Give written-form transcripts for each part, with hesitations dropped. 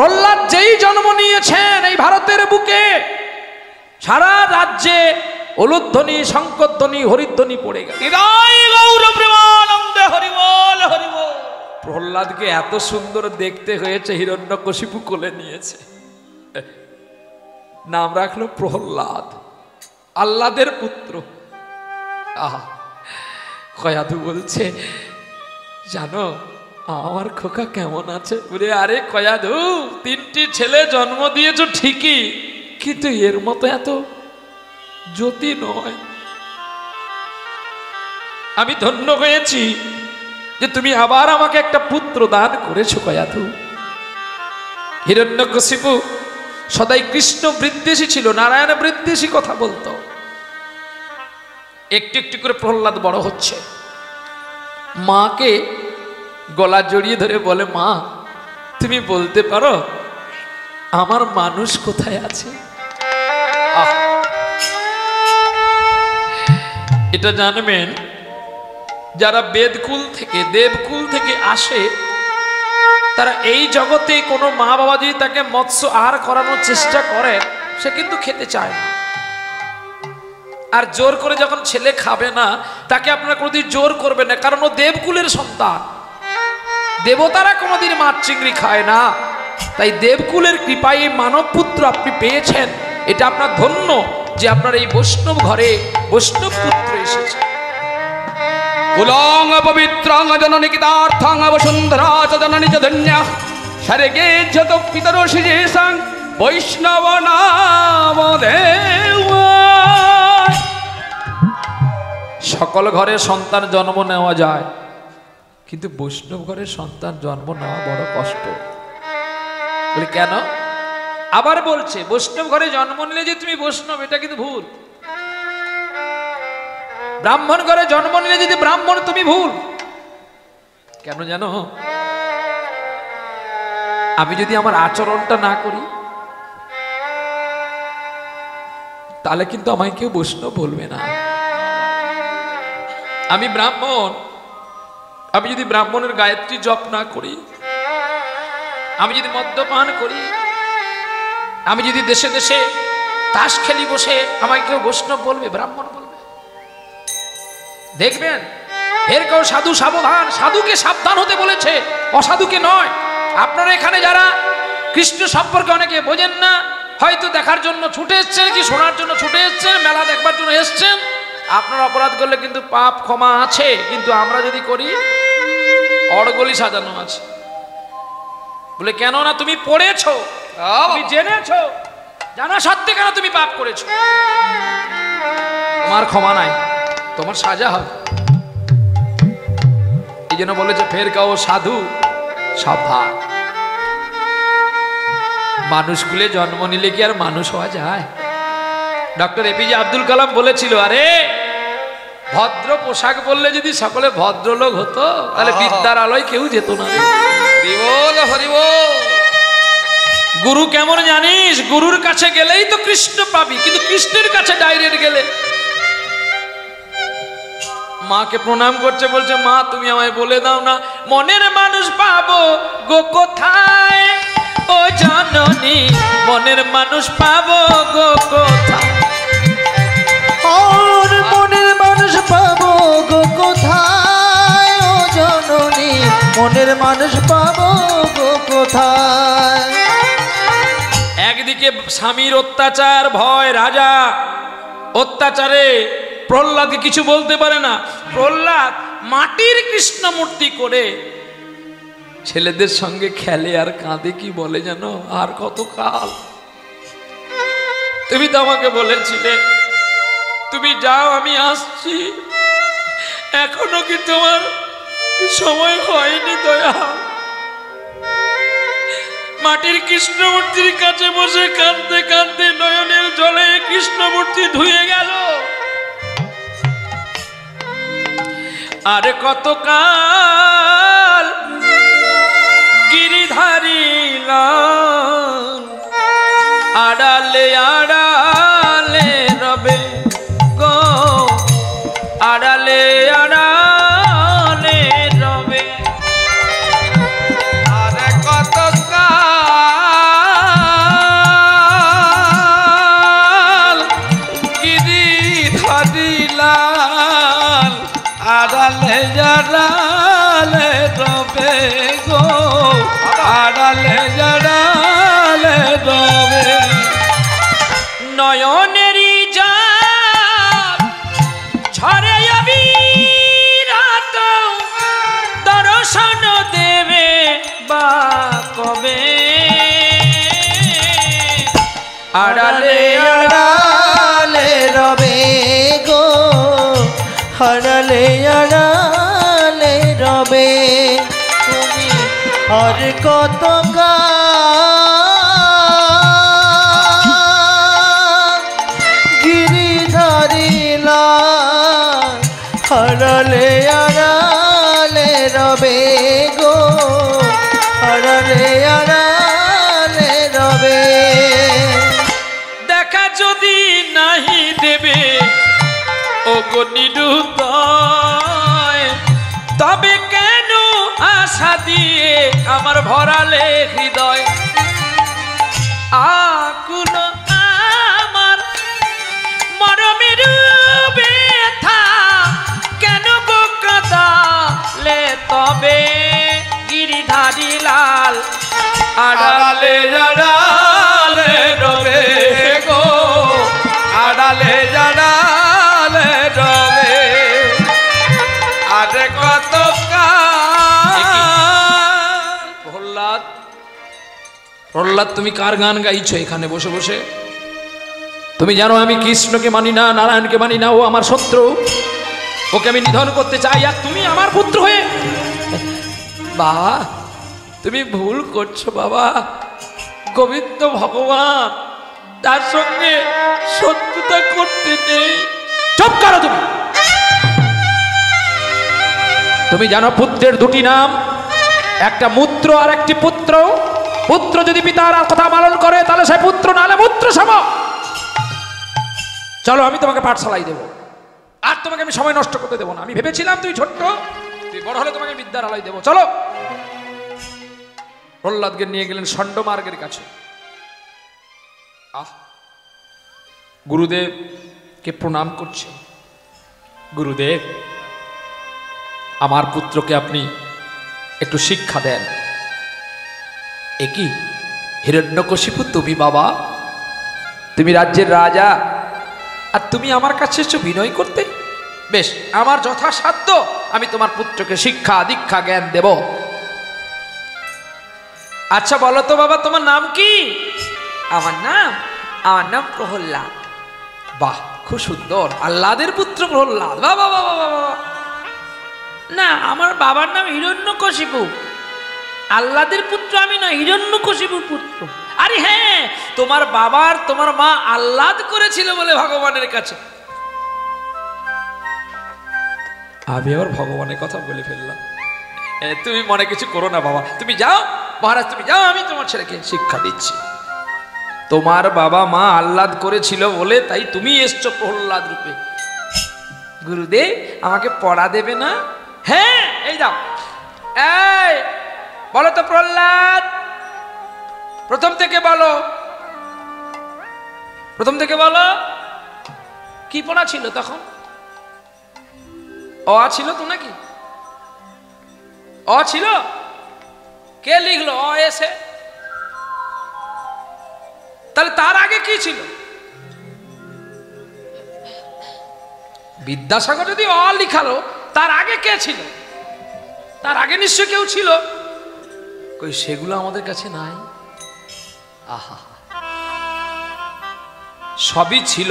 প্রহ্লাদ যেই জন্ম নিয়েছেন এই ভারতের বুকে, সারা রাজ্যে উলুধ্বনি, শঙ্করধ্বনি, হরিধ্বনি পড়ে গেল। প্রহ্লাদকে এত সুন্দর দেখতে হয়েছে, হিরণ্যকশিপু কোলে নিয়েছে, নাম রাখলো প্রহ্লাদ, আহ্লাদের পুত্র। আহা, কয়াধু বলছে, জানো আমার খোকা কেমন আছে? বলে, আরে কয়াধু, 3টি ছেলে জন্ম দিয়েছো ঠিকই, কিন্তু এর মতো এত জ্যোতি নয়। আমি ধন্য হয়েছি যে তুমি আবার আমাকে একটা পুত্র দান করেছো কয়াধু। হিরণ্যকশিপু সদাই কৃষ্ণ বৃদ্বেষী ছিল, নারায়ণ বৃদ্বেষী কথা বলতো। একটু একটু করে প্রহ্লাদ বড় হচ্ছে, মাকে গলা জড়িয়ে ধরে বলে, মা তুমি বলতে পারো আমার মানুষ কোথায় আছে? এটা জানবেন, যারা বেদকুল থেকে, দেবকুল থেকে আসে, তারা এই জগতে কোনো মা বাবা যদি তাকে মৎস্য আহার করানোর চেষ্টা করে, সে কিন্তু খেতে চায় না। আর জোর করে যখন ছেলে খাবে না, তাকে আপনারা কোনোদিন জোর করবেন না, কারণ ও দেবকুলের সন্তান। দেবতারা কোনোদিন মাছ চিংড়ি খায় না, তাই দেবকুলের কৃপায় এই মানব পুত্র আপনি পেয়েছেন। এটা আপনার ধন্য যে আপনার এই বৈষ্ণব ঘরে বৈষ্ণব পুত্র এসেছে। কুলং পবিত্রং জননিকিতার্থং বসুন্ধরা চ জননি চ ধন্য স্বর্গে যত পিতরোষি যেসাং বৈষ্ণব নামদেব। সকল ঘরে সন্তান জন্ম নেওয়া যায়, কিন্তু বৈষ্ণব ঘরে সন্তান জন্ম নেওয়া বড় কষ্ট। বলে কেন? আবার বলছে, বৈষ্ণব ঘরে জন্ম নিলে যে তুমি বৈষ্ণব, এটা কিন্তু ভুল। ব্রাহ্মণ ঘরে জন্ম নিলে যদি ব্রাহ্মণ, তুমি ভুল। কেন জানো? আমি যদি আমার আচরণটা না করি, তাহলে কিন্তু আমায় কেউ বৈষ্ণব বলবে না। আমি ব্রাহ্মণ, আমি যদি ব্রাহ্মণের গায়ত্রী জপ না করি, আমি যদি মদ্যপান করি, আমি যদি দেশে দেশে তাস খেলি বসে, আমায় কেউ বৈষ্ণব বলবে, ব্রাহ্মণ বলবে? দেখবেন এর কেউ সাধু সাবধান, সাধুকে সাবধান হতে বলেছে, অসাধুকে নয়। আপনারা এখানে যারা কৃষ্ণ সম্পর্কে অনেকে বোঝেন না, হয়তো দেখার জন্য ছুটে এসছেন, কি শোনার জন্য ছুটে এসছেন, মেলা দেখবার জন্য এসছেন, আপনার অপরাধ করলে কিন্তু পাপ ক্ষমা আছে, কিন্তু আমরা যদি করি অড়গলি সাজানো আছে। বলে কেন না? তুমি পড়েছো, তুমি জেনেছো, জানা সত্ত্বে কেন তুমি পাপ করেছো? তোমার ক্ষমা নাই, তোমার সাজা হবে। এই জন্য বলেছে, ফের কাও সাধু সাবধান। মানুষ কুলে জন্ম নিলে কি আর মানুষ হওয়া যায়? ডক্টর এপিজে আব্দুল কালাম বলেছিল, আরে ভদ্র পোশাক বললে যদি সকলে ভদ্রলোক হতো, তাহলে বিদ্যার আলোয় কেউ যেত না। হরিবল হরিবল। গুরু কেমন জানিস? গুরুর কাছে গেলেই তো কৃষ্ণ পাবি, কিন্তু কৃষ্ণের কাছে ডাইরেক্ট গেলে। মাকে প্রণাম করছে, বলছে, মা তুমি আমায় বলে দাও না, মনের মানুষ পাবো গো কোথায়? ও জননী, মনের মানুষ পাবো গো কোথায়? ওর মনের মানুষ পাবো গো কোথায়? ও জননী, মনের মানুষ পাবো গো কোথায়? একদিকে স্বামীর অত্যাচার, ভয়, রাজা অত্যাচারে প্রহ্লাদকে কিছু বলতে পারে না। প্রহ্লাদ মাটির কৃষ্ণ মূর্তি করে ছেলেদের সঙ্গে খেলে আর কাঁদে, কি বলে জানো? আর কত কাল? তুমি তো আমাকে বলেছিলে তুমি যাও, আমি আসছি, এখনো কি তোমার সময় হয়নি? দয়া, মাটির কৃষ্ণ মূর্তির কাছে বসে কাঁদতে কাঁদতে নয়নের জলে কৃষ্ণ মূর্তি ধুয়ে গেল। আরে কত কাল গিরিধারী আড়ালে আড়ালে রবে গো, আড়ালে আড়ালে রবে। আরে কত কাল আড়ালে আড়ালে রবে গো, আড়ালে আড়ালে রবে তুমি আর কত গিরিধারী লাল, আড়ালে আড়ালে রবে গো, আড়ালে আড়ালে রবে। দেখা যদি নাহি দেবে ও গো নিরুদয়, তবে কেন আশা দিয়ে আমার ভরালে হৃদয়? আকুল আমার মরমের ব্যথা কেন গো কাঁদালে তবে গিরিধারী লাল, আড়ালে আড়ালে রবে গো, আড়ালে আড়ালে রবে আর কত প্রহ্লাদ, প্রহ্লাদ তুমি কার গান গাইছো এখানে বসে বসে? তুমি জানো আমি কৃষ্ণকে মানি না, নারায়ণকে মানি না, ও আমার শত্রু, ওকে আমি নিধন করতে চাই, আর তুমি আমার পুত্র হয়ে। বাবা তুমি ভুল করছো বাবা, গোবিন্দ ভগবান, তার সঙ্গে শত্রুতা করতে নেই। চুপ করো তুমি। তুমি জানো পুত্রের দুটি নাম, একটা মূত্র আর একটি পুত্র। পুত্র যদি পিতার কথা পালন করে তাহলে সে পুত্র, নাহলে মূত্র সম। চলো আমি তোমাকে পাঠশালায় দেবো, আর তোমাকে আমি সময় নষ্ট করতে দেবো না। আমি ভেবেছিলাম তুই ছোট্ট, তুই বড় হলে তোমাকে বিদ্যালয় দেবো। চলো। প্রহ্লাদকে নিয়ে গেলেন ষণ্ডমার্গের কাছে। গুরুদেবকে প্রণাম করছে। গুরুদেব, আমার পুত্রকে আপনি একটু শিক্ষা দেন। এ কি হিরণ্যকশিপু তুমি বাবা? তুমি রাজ্যের রাজা, আর তুমি আমার কাছে এসে বিনয় করতে? বেশ, আমার যথাসাধ্য আমি তোমার পুত্রকে শিক্ষা দীক্ষা জ্ঞান দেব। আচ্ছা বলো তো বাবা, তোমার নাম কি? আমার নাম প্রহ্লাদ। বাহ, খুব সুন্দর, আহ্লাদের পুত্র প্রহ্লাদ। বাবা বাবা বাবা, না আমার বাবার নাম হিরণ্যকশিপু, আহ্লাদের পুত্র আমি না, হিরণ্যকশিপুর পুত্র। আরে হ্যাঁ, তোমার বাবার তোমার মা আহ্লাদ করেছিল বলে ভগবানের কাছে। আমি আবার ভগবানের কথা বলে ফেললাম। তুমি মনে কিছু করো না বাবা, তুমি যাও মহারাজ, তুমি যাও, আমি তোমার ছেলেকে শিক্ষা দিচ্ছি। তোমার বাবা মা আহ্লাদ করেছিল বলে তাই তুমি এসছো প্রহ্লাদ রূপে। গুরুদেব আমাকে পড়া দেবে না? হ্যাঁ, এই যাও। এই বলো তো প্রহ্লাদ, প্রথম থেকে বলো, প্রথম থেকে বলো। কি পড়া ছিল তখন? অ ছিল তো নাকি? অ ছিল? কে লিখলো অ এসে? তাহলে তার আগে কি ছিল? বিদ্যাসাগর যদি অ লিখালো, তার আগে কে ছিল? তার আগে নিশ্চয় কেউ ছিল। কই সেগুলো আমাদের কাছে নাই। আহা, সবই ছিল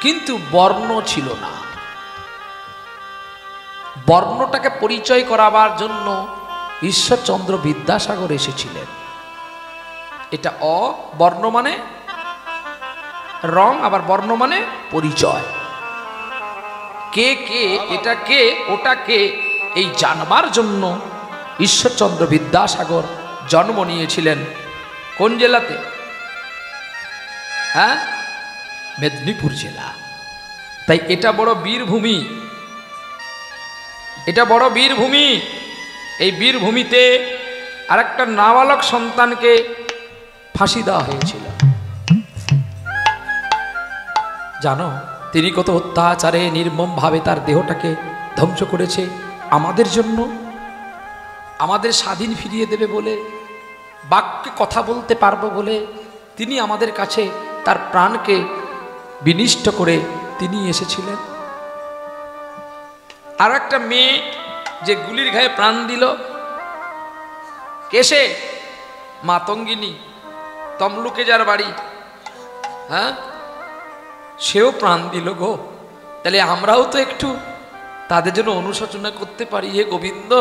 কিন্তু বর্ণ ছিল না। বর্ণটাকে পরিচয় করাবার জন্য ঈশ্বরচন্দ্র বিদ্যাসাগর এসেছিলেন। এটা অ বর্ণ মানে রং, আবার বর্ণ মানে পরিচয়। কে কে, এটা কে, ওটা কে, এই জানবার জন্য ঈশ্বরচন্দ্র বিদ্যাসাগর জন্ম নিয়েছিলেন। কোন জেলাতে? হ্যাঁ, মেদিনীপুর জেলা। তাই এটা বড় বীরভূমি, এটা বড় বীরভূমি। এই বীরভূমিতে আরেকটা নাবালক সন্তানকে ফাঁসি দেওয়া হয়েছিল। জানো তিনি কত অত্যাচারে নির্মমভাবে তার দেহটাকে ধ্বংস করেছে আমাদের জন্য, আমাদের স্বাধীন ফিরিয়ে দেবে বলে, বাক্যে কথা বলতে পারবো বলে তিনি আমাদের কাছে তার প্রাণকে বিনিষ্ট করে তিনি এসেছিলেন। আর একটা মেয়ে যে গুলির ঘায়ে প্রাণ দিল, কেসে? মাতঙ্গিনী, তমলুকে যার বাড়ি, হ্যাঁ, সেও প্রাণ দিল গো। তাহলে আমরাও তো একটু তাদের জন্য অনুশোচনা করতে পারি, হে গোবিন্দ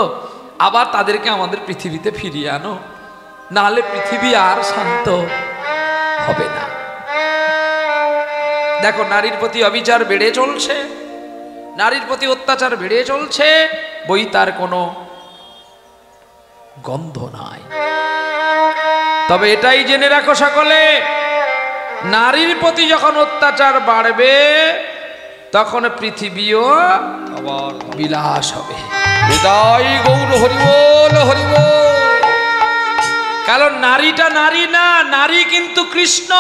আবার তাদেরকে আমাদের পৃথিবীতে ফিরিয়ে আনো, নাহলে পৃথিবী আর শান্ত হবে না। দেখো, নারীর প্রতি অবিচার বেড়ে চলছে, নারীর প্রতি অত্যাচার বেড়ে চলছে, বই তার কোনো গন্ধ নাই। তবে এটাই জেনে রাখো সকলে, নারীর প্রতি যখন অত্যাচার বাড়বে তখন পৃথিবীও আবার বিলাস হবে। নিতাই গৌর হরিবোল হরিবোল। কারণ নারীটা নারী না, নারী কিন্তু কৃষ্ণ।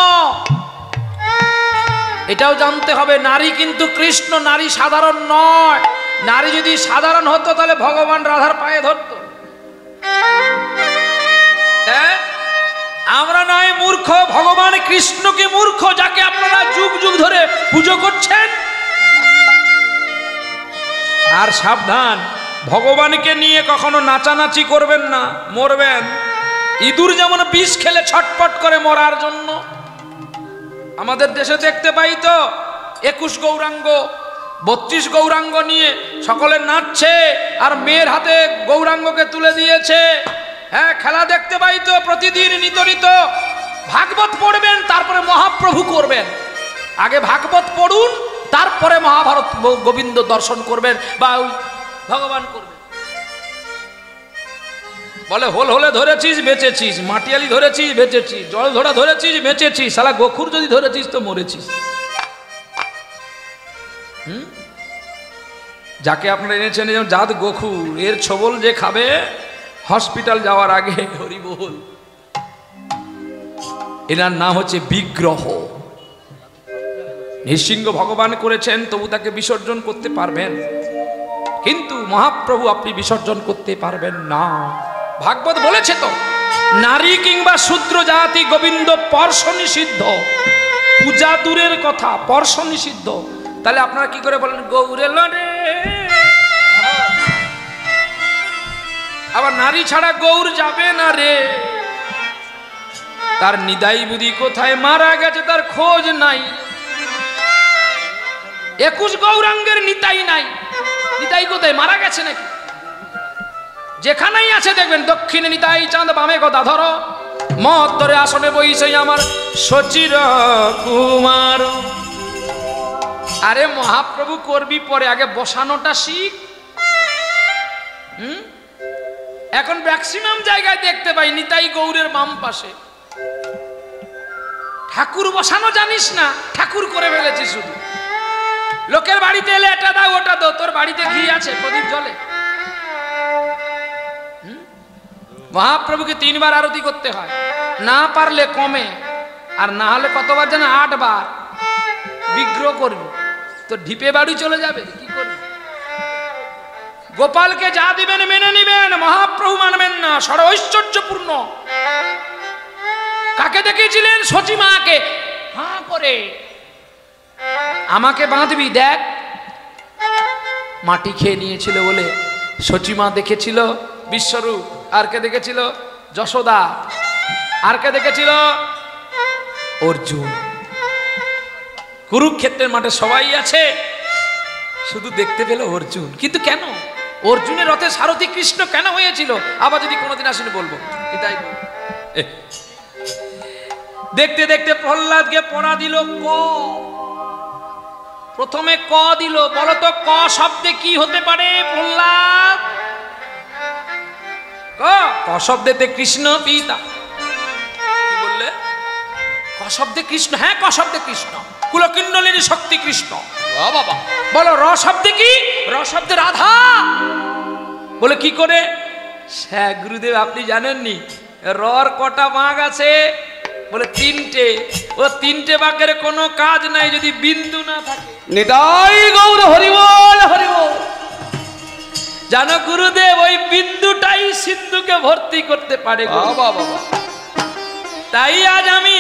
এটাও জানতে হবে, নারী কিন্তু কৃষ্ণ, নারী সাধারণ নয়। নারী যদি সাধারণ হতো তাহলে ভগবান রাধার পায়ে ধরত। আমরা নয় মূর্খ, ভগবান কৃষ্ণকে মূর্খ, যাকে আপনারা যুগ যুগ ধরে পুজো করছেন। আর সাবধান, ভগবানকে নিয়ে কখনো নাচানাচি করবেন না, মরবেন। ইঁদুর যেমন বিষ খেলে ছটপট করে মরার জন্য, আমাদের দেশে দেখতে পাই তো 21 গৌরাঙ্গ 32 গৌরাঙ্গ নিয়ে সকলে নাচছে, আর মেয়ের হাতে গৌরাঙ্গকে তুলে দিয়েছে। হ্যাঁ, খেলা দেখতে পাই তো প্রতিদিন নিত নিত। ভাগবত পড়বেন, তারপরে মহাপ্রভু করবেন। আগে ভাগবত পড়ুন, তারপরে মহাভারত গোবিন্দ দর্শন করবেন বা ওই ভগবান করবেন। বলে হোল হলে ধরেছিস বেঁচেছিস, মাটিয়ালি ধরেছিস বেঁচেছিস, জল ধরা ধরেছিস বেঁচেছিস, শালা গোখুর যদি ধরেছিস তো মরেছিস। যাকে আপনারা এনেছেন যেমন জাত গোখুর, এর ছবল যে খাবে হসপিটাল যাওয়ার আগে, হরি বল। এনার নাম হচ্ছে বিগ্রহ। নৃসিংহ ভগবান করেছেন, তবু তাকে বিসর্জন করতে পারবেন, কিন্তু মহাপ্রভু আপনি বিসর্জন করতে পারবেন না। ভাগবত বলেছে তো, নারী কিংবা শূদ্র জাতি গোবিন্দ স্পর্শ নিষিদ্ধ। পূজা দূরের কথা, স্পর্শ নিষিদ্ধ। তাহলে আপনারা কি করে বলেন গৌরে লড়ে? আবার নারী ছাড়া গৌর যাবে না রে। তার নিদাই বুদ্ধি কোথায় মারা গেছে তার খোঁজ নাই। 21 গৌরাঙ্গের নিতাই নাই। নিতাই কোথায়, মারা গেছে নাকি? যেখানেই আছে দেখবেন দক্ষিণে নিতাই চাঁদ, বামে গদাধর, মহত্তরে আসনে বইছে আমার সচির কুমার। আরে মহাপ্রভু করবি পরে, আগে বসানোটা শিখ। এখন ম্যাক্সিমাম জায়গায় দেখতে পাই নিতাই গৌরের বাম পাশে। ঠাকুর বসানো জানিস না, ঠাকুর করে ফেলেছি শুধু। লোকের বাড়িতে এলে এটা দাও ওটা দাও, তোর বাড়িতে ঘি আছে, প্রদীপ জ্বলে। মহাপ্রভুকে 3 বার আরতি করতে হয়, না পারলে কমে, আর না হলে কতবার যেন 8 বার বিগ্রহ করবে, তো ঢিপে বাড়ি চলে যাবে, কি করবে? গোপালকে যা দিবেন মেনে নিবেন, মহাপ্রভু মানবেন না, সর ঐশ্বর্যপূর্ণ। কাকে দেখিয়েছিলেন? সচিমাকে। হ্যাঁ করে আমাকে বাঁধবি, দেখ মাটি খেয়ে নিয়েছিল বলে সচিমা দেখেছিল বিশ্বরূপ। আর কে দেখেছিল? যশোদা। আর কে দেখেছিল? অর্জুন। কুরুক্ষেত্রের মাঠে সবাই আছে, শুধু দেখতে পেল অর্জুন। কিন্তু কেন? অর্জুনের রথে সারথী কৃষ্ণ কেন হয়েছিল? আবার যদি কোনোদিন আসেনি বলবো। এটাই দেখতে দেখতে প্রহ্লাদকে পড়া দিল ক। প্রথমে ক দিল। বলতো ক শব্দে কি হতে পারে প্রহ্লাদ? ক শব্দেতে কৃষ্ণ পিতা। কি বললে? ক শব্দে কৃষ্ণ। হ্যাঁ, ক শব্দে কৃষ্ণ। কুলকিন্ডলিনী শক্তি কৃষ্ণ। বাবা বলো র শব্দে কি? র শব্দে রাধা। বলে কি করে? গুরুদেব আপনি জানেননি রর কটা বাঁক আছে? বলে 3টে। ও 3টে বাঁকের কোনো কাজ নাই যদি বিন্দু না থাকে। নিতাই গৌর হরিবোল হরিবোল। জানো গুরুদেব, ওই বিন্দুটাই সিন্ধুকে ভর্তি করতে পারে। তাই আজ আমি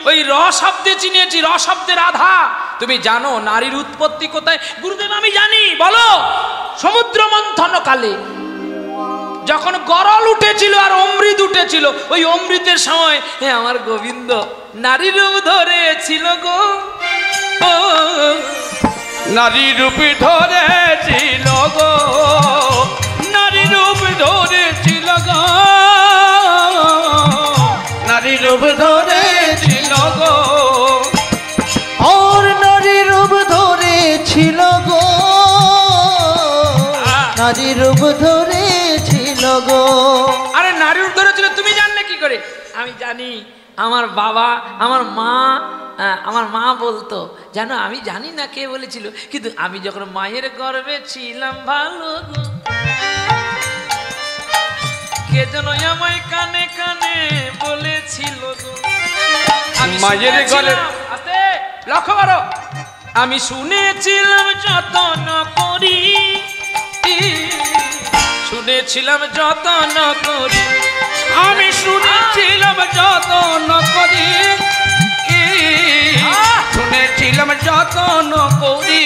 ওই র শব্দে চিনেছি, র শব্দে রাধা। তুমি জানো নারীর উৎপত্তি কোথায়? গুরুদেব আমি জানি। বলো। সমুদ্র মন্থন কালে যখন গরল উঠেছিল আর অমৃত উঠেছিল, ওই অমৃতের সময় আমার গোবিন্দ নারী রূপ ধরেছিল গো, নারী রূপ ধরেছিল গো, নারী রূপ ধরেছিল গো, নারী রূপ ধরেছিল গো, और नारी रूप धरेছিল गो, नारी रूप धरेছিল गो। আরে নারী রূপ ধরেছিল তুমি জানলে কি করে? আমি জানি, আমার বাবা আমার মা বলতো, জানো আমি জানি না কে বলেছিল, কিন্তু আমি যখন মায়ের গর্ভে ছিলাম ভালো গো, কে যেন আমায় কানে কানে বলেছিল গো, আমি মায়ের গর্ভে, আস্তে লক্ষ্য করো, আমি শুনেছিলাম যতন করি, শুনেছিলাম যতন করি, আমি শুনেছিলাম যতন করি, শুনেছিলাম যতন করি,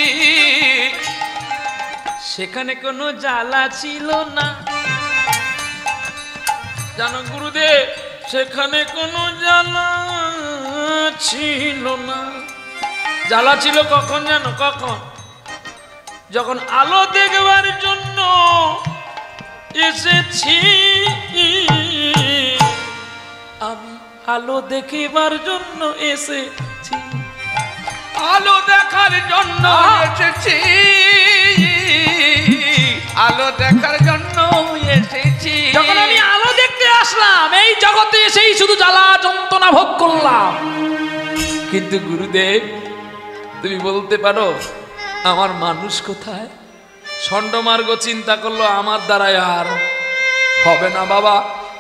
সেখানে কোনো জ্বালা ছিল না, জানো গুরুদেব, সেখানে কোনো জ্বালা ছিল না। জ্বালা ছিল কখন জানো? কখন? যখন আলো দেখবার জন্য এসেছি, আমি আলো দেখিবার জন্য এসেছি, আলো দেখার জন্য এসেছি, আলো দেখার জন্য এসেছি। যখন আমি আলো দেখতে আসলাম, এই জগতে এসেই শুধু জ্বালা যন্ত্রণা ভোগ করলাম। কিন্তু গুরুদেব, তুমি বলতে পারো আমার মানুষ কোথায়? ষণ্ডমার্গ চিন্তা করলো, আমার দ্বারাই আর হবে না বাবা,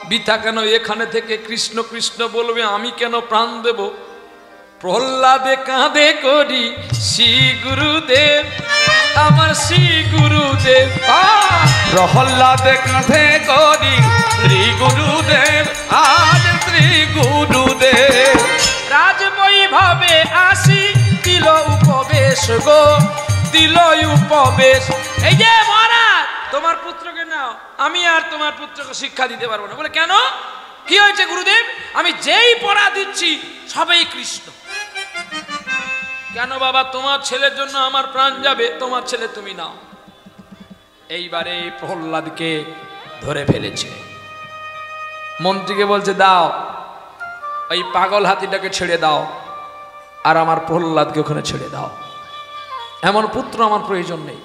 বৃথা কেন এখানে থেকে কৃষ্ণ কৃষ্ণ বলবে, আমি কেন প্রাণ দেব? প্রহ্লাদে কাঁদে করি শ্রী গুরুদেব, আমার শ্রী গুরুদেব, প্রহ্লাদে কাঁধে করি শ্রী গুরুদেব, আজ শ্রী গুরুদেব। রাজবৈভবে আসি দিল উপবেশ গো, দিল উপবেশ। এই যে মহারাজ, তোমার পুত্রকে নাও, আমি আর তোমার পুত্রকে শিক্ষা দিতে পারবো না। বলে কেন? কি হয়েছে গুরুদেব? আমি যেই পড়া দিচ্ছি সবাই কৃষ্ণ। কেন বাবা? তোমার ছেলের জন্য আমার প্রাণ যাবে, তোমার ছেলে তুমি নাও। এইবারে প্রহ্লাদকে ধরে ফেলেছে, মন্ত্রীকে বলছে দাও, ওই পাগল হাতিটাকে ছেড়ে দাও, আর আমার প্রহ্লাদকে ওখানে ছেড়ে দাও। এমন পুত্র আমার প্রয়োজন নেই,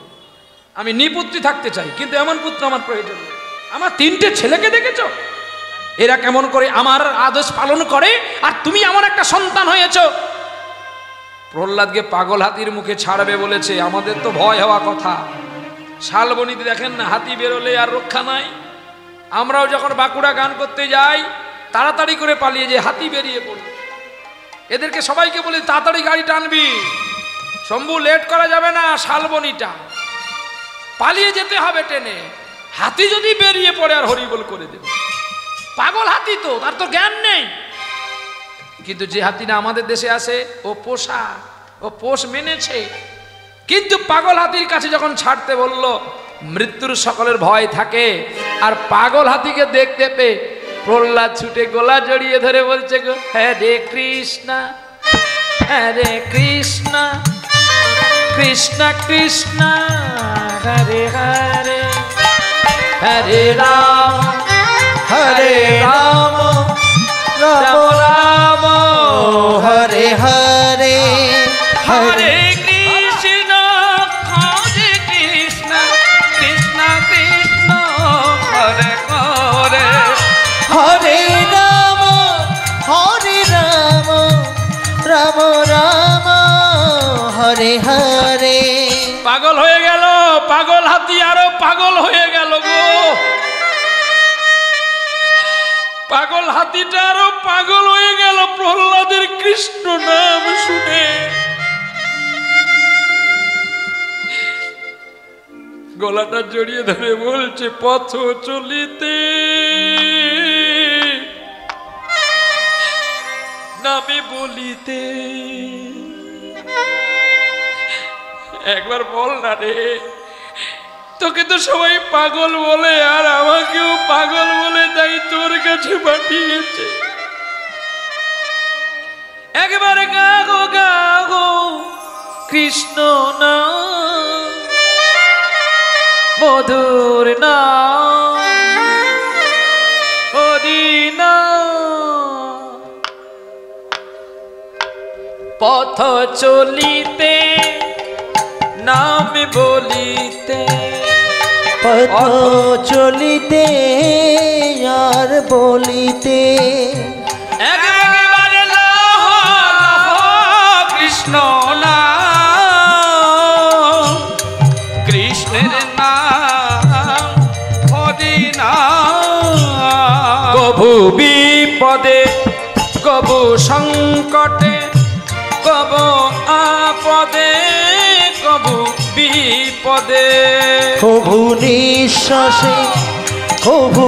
আমি নিপুত্রী থাকতে চাই, কিন্তু এমন পুত্র আমার প্রয়োজন নেই। আমার 3টে ছেলেকে দেখেছো, এরা কেমন করে আমার আদেশ পালন করে, আর তুমি আমার একটা সন্তান হয়েছো। প্রহ্লাদকে পাগল হাতির মুখে ছাড়বে বলেছে, আমাদের তো ভয় হওয়া কথা। শালবনীতে দেখেন না, হাতি বেরোলে আর রক্ষা নাই। আমরাও যখন বাঁকুড়া গান করতে যাই, তাড়াতাড়ি করে পালিয়ে যে হাতি বেরিয়ে পড়ে। এদেরকে সবাইকে বলি তাড়াতাড়ি গাড়ি টানবি, শম্ভু লেট করা যাবে না, শালবনীটা পালিয়ে যেতে হবে টেনে। হাতি যদি বেরিয়ে পড়ে আর হরিবোল করে দেবে। পাগল হাতি তো, তার তো জ্ঞান নেই। কিন্তু যে হাতিটা আমাদের দেশে আসে, ও পোষা, ও পোষ মেনেছে। কিন্তু পাগল হাতির কাছে যখন ছাড়তে বলল, মৃত্যুর সকলের ভয় থাকে। আর পাগল হাতিকে দেখতে পেয়ে প্রহ্লাদ ছুটে গলা জড়িয়ে ধরে বলছে গো, হরে কৃষ্ণ হরে কৃষ্ণ কৃষ্ণ কৃষ্ণ হরে হরে, হরে রাম हरे राम राम राम हरे हरे, हरे कृष्ण कृष्ण कृष्ण हरे हरे, हरे राम राम राम हरे हरे। পাগল হয়ে গেল, পাগল হাতি আরো পাগল হয়ে গেল গো। পাগল হাতিটা আরো পাগল হয়ে গেল প্রহ্লাদের কৃষ্ণ নাম শুনে। গলাটা জড়িয়ে ধরে বলছে, পথ চলিতে নামে বলিতে। একবার বল না রে, তোকে তো সবাই পাগল বলে, আর আমাকেও পাগল বলে, তাই তোর কাছে পাঠিয়েছে। একবারে গাগো গাগো কৃষ্ণ না, মধুর না, হরি না। পথ চলিতে নাম বলিতে, পথ চলিতে আর বলিতে, একবারে লহ লহ কৃষ্ণ নাম, কৃষ্ণের নাম হরি নাম। কভু বিপদে কভু সংকটে, কভু আপদে কভু বিপদে, কভু নিঃশ্বাসে কভু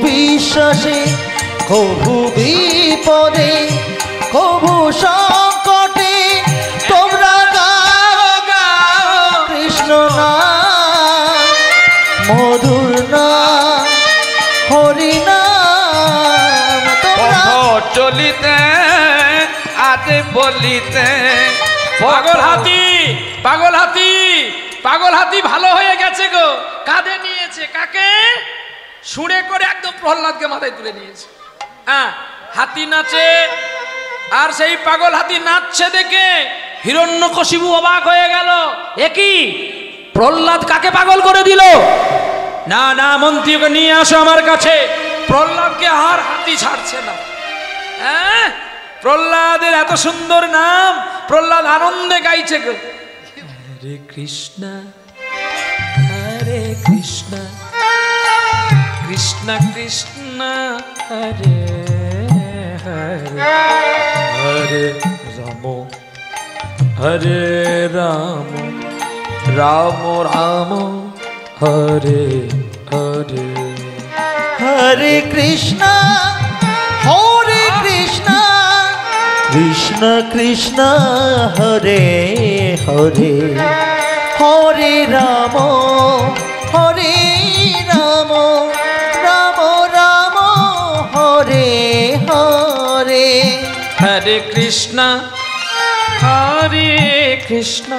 বিশ্বাসে, কভু বিপদে কভু সংকটে, তোমরা গাও গাও কৃষ্ণ নাম, মধুর নাম, হরি নাম। তোমরা পথ চলিতে আজ বলিতে। পাগল হাতি, পাগল হাতি, পাগল হাতি ভালো হয়ে গেছে গো। কাঁধে নিয়েছে কাকে? সুরে করে একদম প্রহ্লাদকে মাথায় তুলে নিয়েছে। হ্যাঁ, হাতি নাচে, আর সেই পাগল হাতি নাচছে দেখে হিরণ্যকশিপু অবাক হয়ে গেল। একই প্রহ্লাদ কাকে পাগল করে দিল? না না, মন্ত্রীকে নিয়ে আসো আমার কাছে। প্রহ্লাদকে আর হাতি ছাড়ছে না। হ্যাঁ, প্রহ্লাদের এত সুন্দর নাম, প্রহ্লাদ আনন্দে গাইছে গো, হরে কৃষ্ণ হরে কৃষ্ণ, কৃষ্ণ কৃষ্ণ হরে হরে, হরে রাম হরে রাম, রাম রাম হরে হরে। হরে কৃষ্ণ হরে কৃষ্ণ, কৃষ্ণ কৃষ্ণ হরে হরে, হরে রাম হরে রাম, রাম রাম হরে হরে। হরে কৃষ্ণ হরে কৃষ্ণ,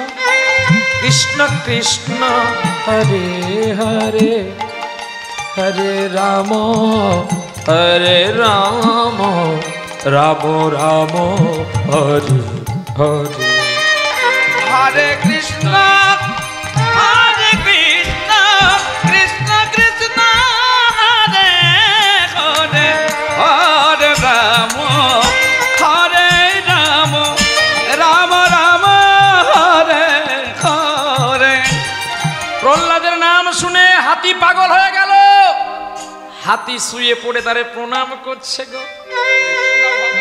কৃষ্ণ কৃষ্ণ হরে হরে, হরে রাম হরে রাম, রাম রাম হরে হরে। হরে কৃষ্ণ হরে কৃষ্ণ, কৃষ্ণ কৃষ্ণ হরে হরে, হরে রাম হরে রাম, রাম রাম হরে হরে। প্রহ্লাদের নাম শুনে হাতি পাগল হয়ে গেল। হাতি শুয়ে পড়ে তারে প্রণাম করছে গো।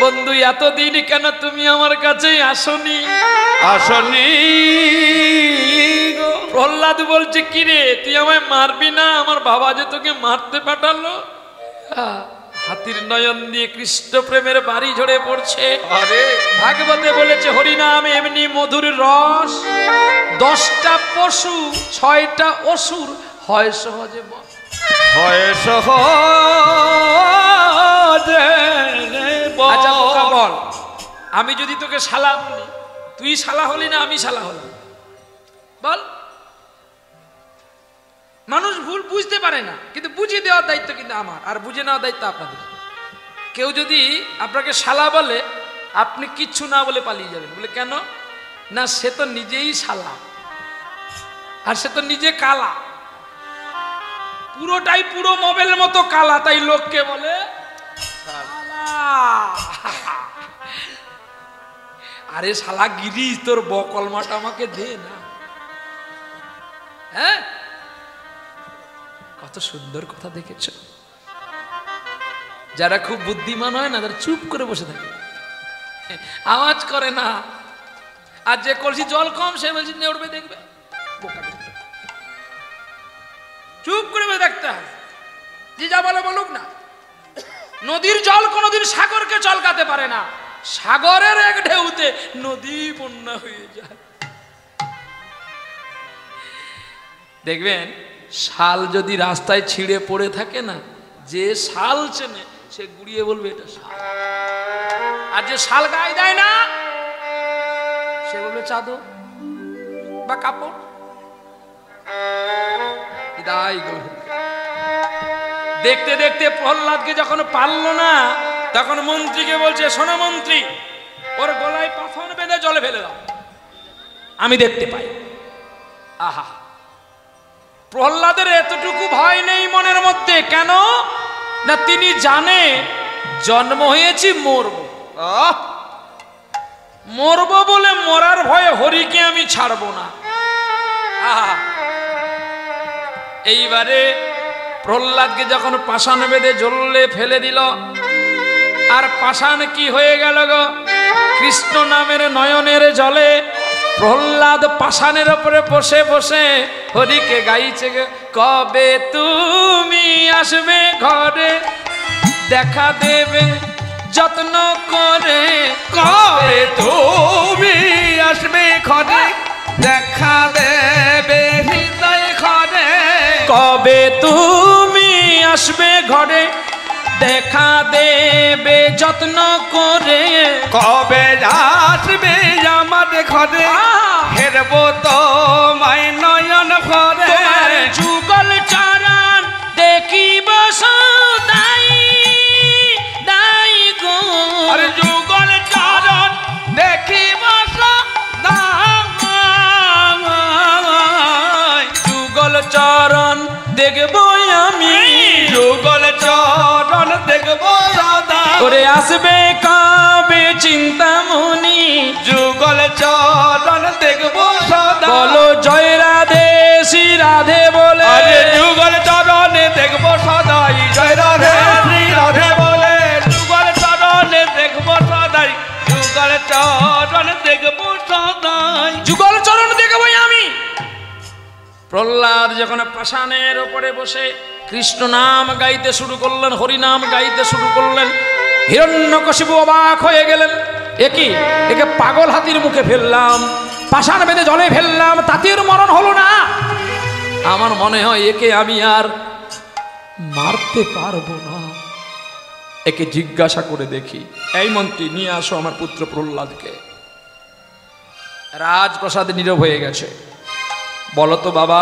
বন্ধু, এতদিন কেন তুমি আমার কাছে আসনি? আসনি প্রহ্লাদ বলছে, কি রে, তুই আমায় মারবি না? আমার বাবা যে তোকে মারতে পাঠালো। হাতির নয়ন দিয়ে কৃষ্ণ প্রেমের বাড়ি ঝরে পড়ছে। আরে ভাগবতে বলেছে, হরিনাম এমনি মধুর রস, 10টা পশু 6টা অসুর হয় সহজে বশ। হয় সহজে। আচ্ছা বোকা বল, আমি যদি তোকে শালা বলি, তুই শালা হলি না আমি শালা হলাম? বল। মানুষ ভুল বুঝতে পারে না, কিন্তু বুঝিয়ে দেওয়ার দায়িত্ব কিন্তু আমার, আর বুঝে নেওয়ার দায়িত্ব আপনাদের। কেউ যদি আপনাকে শালা বলে, আপনি কিচ্ছু না বলে পালিয়ে যাবেন। বলে কেন? না, সে তো নিজেই শালা, আর সে তো নিজে কালা, পুরোটাই পুরো মোবাইলের মতো কালা, তাই লোককে বলে আরে শালা গিরি, তোর বকলমাটা আমাকে দে না। হ্যাঁ, কত সুন্দর কথা দেখেছ। যারা খুব বুদ্ধিমান হয় না, তারা চুপ করে বসে থাকে, আওয়াজ করে না। আর যে কলসি জল কম, সে বলছি নেউড়বে দেখবে, চুপ করে বসে দেখতে হবে। যে যা বলে বলুক না। নদীর জল কোনোদিন সাগরকে চলকাতে পারে না, সাগরের এক ঢেউতে নদী বন্যা হয়ে যায়। দেখবেন শাল যদি রাস্তায় ছিঁড়ে পড়ে থাকে না, যে শাল চেনে সে গুড়িয়ে বলবে এটা শাল, আর যে শাল গায়ে দেয় না সে বলবে চাদর বা কাপড়। দেখতে দেখতে প্রহ্লাদকে যখন পারলো না, তখন মন্ত্রীকে বলছে, শোনো মন্ত্রী, ওর গলায় পাথর বেঁধে জলে ফেলে দাও, আমি দেখতে পাই। আহা, প্রহ্লাদের এতটুকু ভয় নেই মনের মধ্যে। কেন না, তিনি জানে জন্ম হয়েছি মরব, মরব বলে মরার ভয়ে হরিকে আমি ছাড়বো না। আহা, এইবারে প্রহ্লাদকে যখন পাষাণ বেঁধে জলে ফেলে দিল, আর পাষাণ কি হয়ে গেল গো, কৃষ্ণ নামের নয়নের জলে প্রহ্লাদ পাষাণের উপরে বসে বসে হরিকে গাইছে, কবে তুমি আসবে ঘরে দেখা দেবে যত্ন করে, কবে তুমি আসবে ঘরে দেখা দেবে হৃদয় ঘরে, কবে তুমি আসবে ঘরে দেখা দেবে যত্ন করে, কবে আসবে আমার ঘরে হেরবো তোমায় নয়ন ভরে, যুগল চরণ দেখিব সদাই দাই গো, আর যুগল চরণ দেখিব সদাই, যুগল চরণ দেখব আমি, যুগল চরণ দেখবো সদা, ওরে আসবে কবে চিন্তামণি, যুগল চরণ দেখবো সদা, বলো জয় রাধে শ্রী রাধে বলে, আরে যুগল চরণে দেখবো সদাই, জয় রাধে শ্রী রাধে বলে, যুগল চরণে দেখবো সদাই, যুগল চরণ দেখবো সদাই, যুগল চরণ দেখবই আমি। প্রহ্লাদ যখন পাষাণের উপরে বসে কৃষ্ণ নাম গাইতে শুরু করলেন, হরিনাম গাইতে শুরু করলেন, হিরণ্যকশিপু অবাক হয়ে গেলেন, একই একে পাগল হাতির মুখে ফেললাম, পাষাণ বেঁধে জলে ফেললাম, তাতেও মরণ হলো না, আমার মনে হয় একে আমি আর মারতে পারবো না, একে জিজ্ঞাসা করে দেখি। এই মন্ত্রী, নিয়ে আসো আমার পুত্র প্রহ্লাদকে। রাজপ্রাসাদে নীরব হয়ে গেছে। বলো তো বাবা,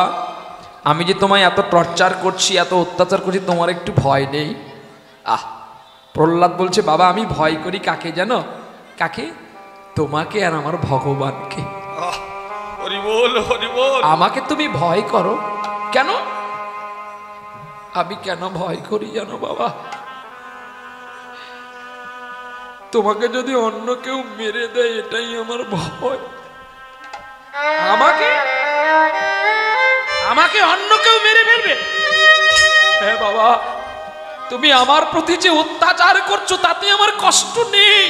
আমি যে তোমায় এত টর্চার করছি, এত অত্যাচার করছি, তোমার একটু ভয় নেই? আহ, প্রহ্লাদ বলছে, বাবা আমি ভয় করি কাকে জানো? কাকে? তোমাকে আর আমার ভগবানকে। হরি বল হরি বল। আমাকে তুমি ভয় করো কেন? আমি কেন ভয় করি জানো বাবা? তোমাকে যদি অন্য কেউ মেরে দেয় এটাই আমার ভয়। আমাকে আমাকে অন্য কেউ মেরে ফেলবে? হ্যাঁ বাবা, তুমি আমার প্রতি যে অত্যাচার করছো তাতে আমার কষ্ট নেই,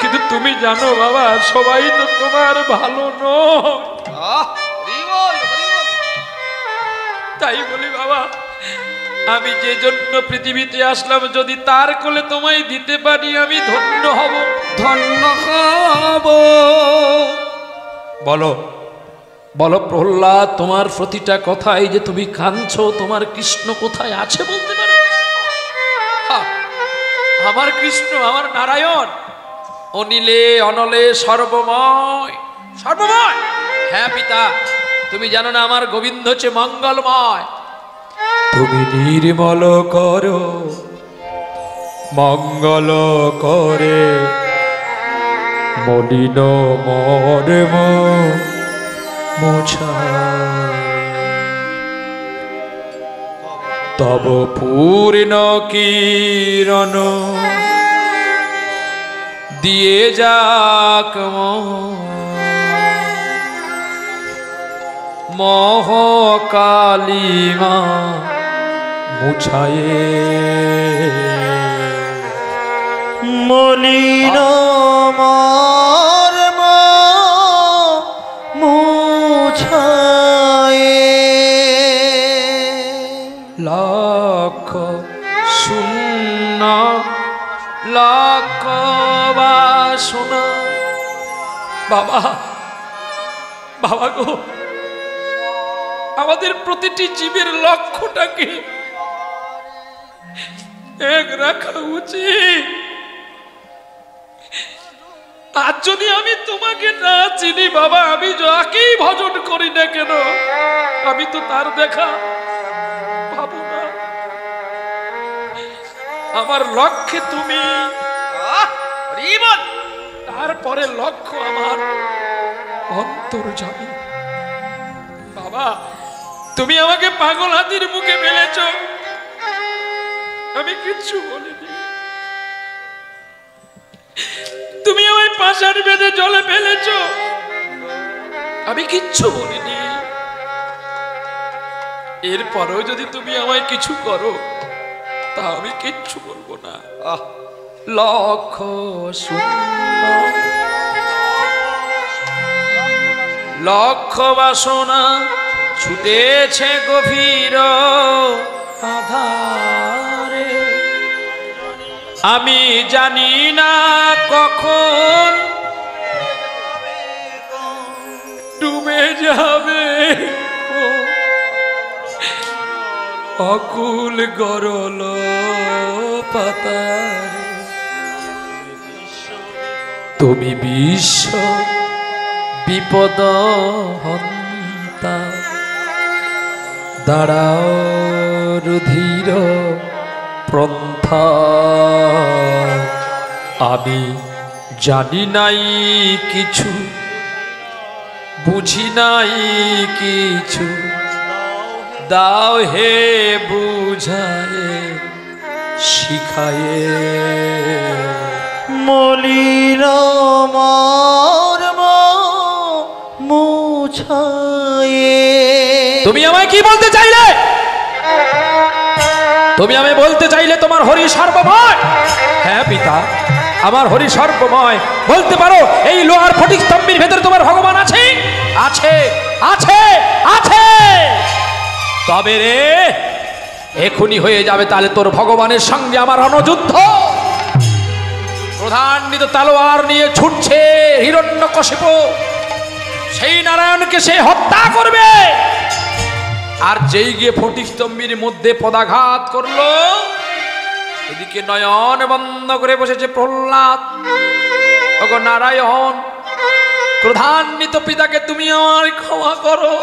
কিন্তু তুমি জানো বাবা, সবাই তো তোমার ভালো নয়। তাই বলি বাবা, আমি যে জন্য পৃথিবীতে আসলাম, যদি তার কোলে তোমায় দিতে পারি আমি ধন্য হব, ধন্য হব। বলো বলো প্রহ্লাদ, তোমার প্রতিটা কথাই যে তুমি কাঁদছো, তোমার কৃষ্ণ কোথায় আছে বলতে পারো? আমার কৃষ্ণ, আমার নারায়ণ অনিলে অনলে সর্বময়, সর্বময়। হ্যাঁ পিতা, তুমি জানো না আমার গোবিন্দ হচ্ছে মঙ্গলময়। তুমি নির্মল করো, মঙ্গল করে, মলিন মর্ম মোছা, তব পূর্ণ কিরণ দিয়ে যাক মহাকালিমা মুছায়ে, মলিন মর্ম মুছায়ে, লক্ষ শূন্য লক্ষ বাসনা। বাবা, বাবা গো, আমাদের প্রতিটি জীবের লক্ষ্যটাকে এক রাখা উচিত। আর যদি আমি তোমাকে না চিনি বাবা, আমি যাকেই ভজন করি না কেন, আমি তো তার দেখা পাবো না। আমার লক্ষ্যে তুমি, তারপরে লক্ষ্য আমার অন্তর্যামী। বাবা, তুমি আমাকে পাগল হাতির মুখে ফেলেছ, আমি কিচ্ছু বলিনি। তুমি আমায় পাশার বেঁধে জলে ফেলেছ, আমি কিচ্ছু বলিনি। এরপরেও যদি তুমি আমায় কিছু করো, তা আমি কিচ্ছু বলবো না। লক্ষ্য শূন্য, লক্ষ্য বাসনা ছুটেছে গভীর আধারে, আমি জানি না কখন ডুবে যাবে অকুল গরল পাতারে। তুমি বিশ্ব বিপদ হন্তা, দাঁড়াও রুধির প্রন্থা। আমি জানি নাই কিছু, বুঝি নাই কিছু, দাও হে বুঝায়ে শিখায়ে। মলিন মর্ম মুছায়ে। তুমি আমায় কি বলতে চাইলে? তুমি আমায় বলতে চাইলে তোমার হরি সর্বময়। হ্যাঁ পিতা, আমার হরি সর্বময়। বলতে পারো এই লোহার ফটিক স্তম্ভের ভেতরে তোমার ভগবান আছে? আছে, আছে, আছে। তবে রে, এখনই হয়ে যাবে তাহলে তোর ভগবানের সঙ্গে আমার রণযুদ্ধ। প্রধান্বিত তলোয়ার নিয়ে ছুটছে হিরণ্যকশিপু, সেই নারায়ণকে সে হত্যা করবে। আর যেই গিয়ে ফটিক স্তম্ভের মধ্যে পদাঘাত করলো, এদিকে নয়ন বন্ধ করে বসেছে প্রহ্লাদ। ওগো নারায়ণ, ক্রোধান্বিত পিতাকে তুমি আমার ক্ষমা করো,